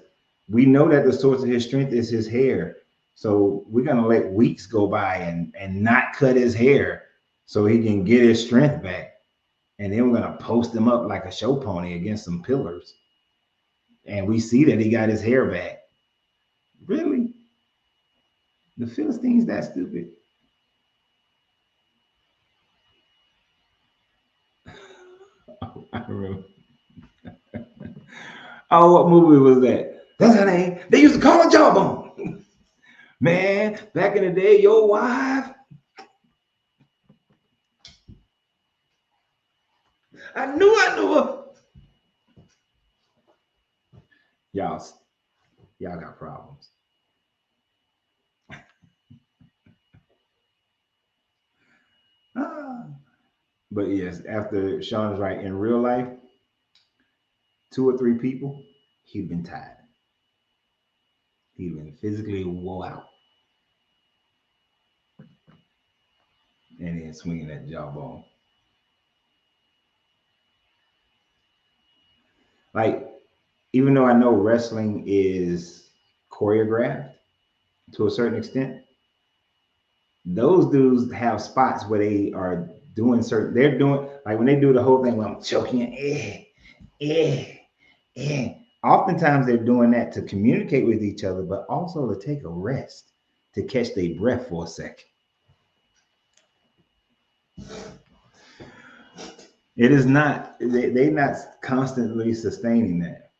We know that the source of his strength is his hair. So we're gonna let weeks go by and not cut his hair so he can get his strength back. And then we're gonna post him up like a show pony against some pillars. And we see that he got his hair back. Really? The Philistines that stupid? Oh, I remember. Oh, what movie was that? That's her name. They used to call her Jawbone. Man, back in the day, your wife. I knew her. Y'all, y'all got problems. Ah. But yes, after Sean is right, in real life, 2 or 3 people, he'd been tired. He'd been physically wore out. And then swinging that jawbone. Like, even though I know wrestling is choreographed to a certain extent, those dudes have spots where they are doing they're doing, like when they do the whole thing where I'm choking, eh, eh. Oftentimes they're doing that to communicate with each other, but also to take a rest, to catch their breath for a second. It is not, they're not constantly sustaining that.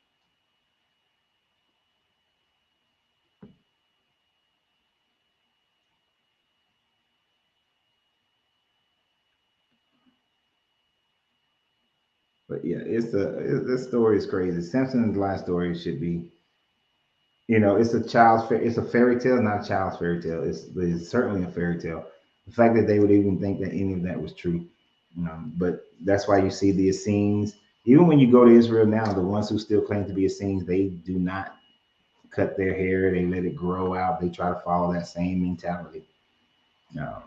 But yeah, this story is crazy. Simpson's last story should be, it's it's a fairy tale, not a child's fairy tale. It's certainly a fairy tale. The fact that they would even think that any of that was true, but that's why you see the Essenes. Even when you go to Israel now, the ones who still claim to be Essenes, they do not cut their hair. They let it grow out. They try to follow that same mentality. Um,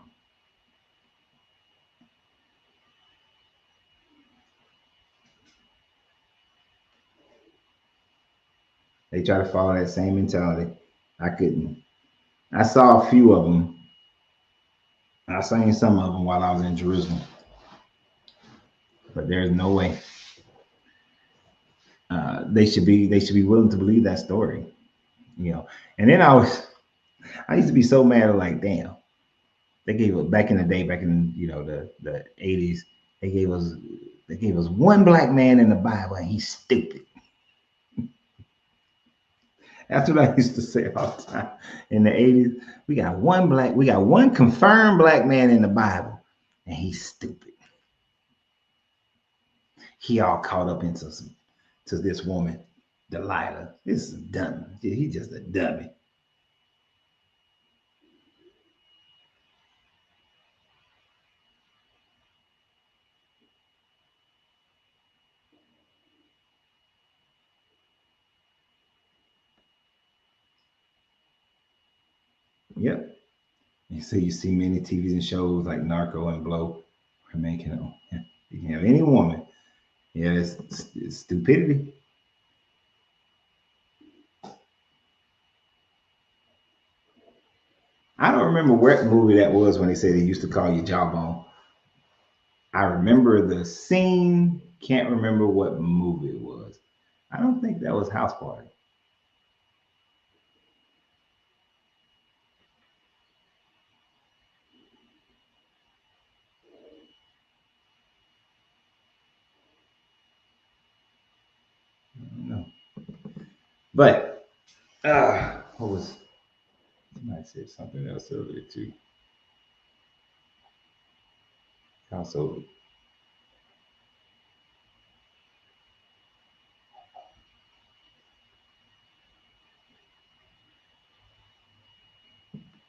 They try to follow that same mentality. I couldn't. I saw a few of them. I seen some of them while I was in Jerusalem, but there's no way. They should be willing to believe that story, you know. And then I used to be so mad, like, damn, they gave us back in the day, back in the 80s, they gave us they gave us one black man in the Bible and he's stupid. That's what I used to say all the time. In the 80s, we got one confirmed black man in the Bible, and he's stupid. He all caught up to this woman, Delilah. This is dumb. He's just a dummy. Yep. You see many TVs and shows like Narco and Blow. Where man you can have any woman. Yeah, it's stupidity. I don't remember what movie that was when they said they used to call you Jawbone. I remember the scene, can't remember what movie it was. I don't think that was House Party. No. But what was I said something else earlier too. Also,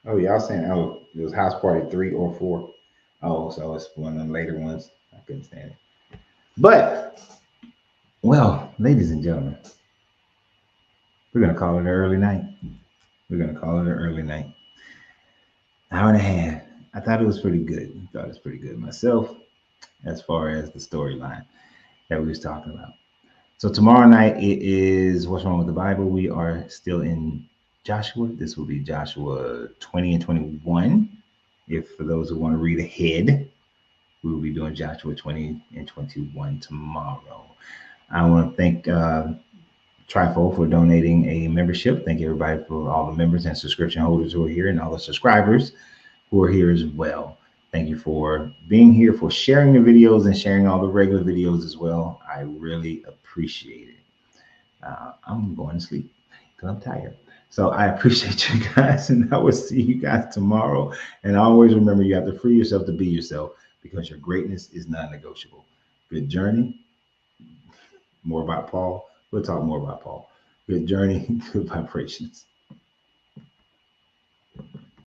oh yeah, I was saying it was House Party 3 or 4. Oh, so it's one of them later ones. I couldn't stand it. But well, ladies and gentlemen, we're gonna call it an early night. We're gonna call it an early night. Hour and a half. I thought it was pretty good. I thought it was pretty good myself as far as the storyline that we was talking about. So tomorrow night it is What's Wrong with the Bible. We are still in Joshua. This will be Joshua 20 and 21. If for those who want to read ahead, we will be doing Joshua 20 and 21 tomorrow. I want to thank Trifle for donating a membership. Thank everybody for all the members and subscription holders who are here and all the subscribers who are here as well. Thank you for being here, for sharing the videos and sharing all the regular videos as well. I really appreciate it. I'm going to sleep because I'm tired. So I appreciate you guys, and I will see you guys tomorrow. And always remember, you have to free yourself to be yourself because your greatness is non-negotiable. Good journey. More about Paul. We'll talk more about Paul. Good journey. Good vibrations.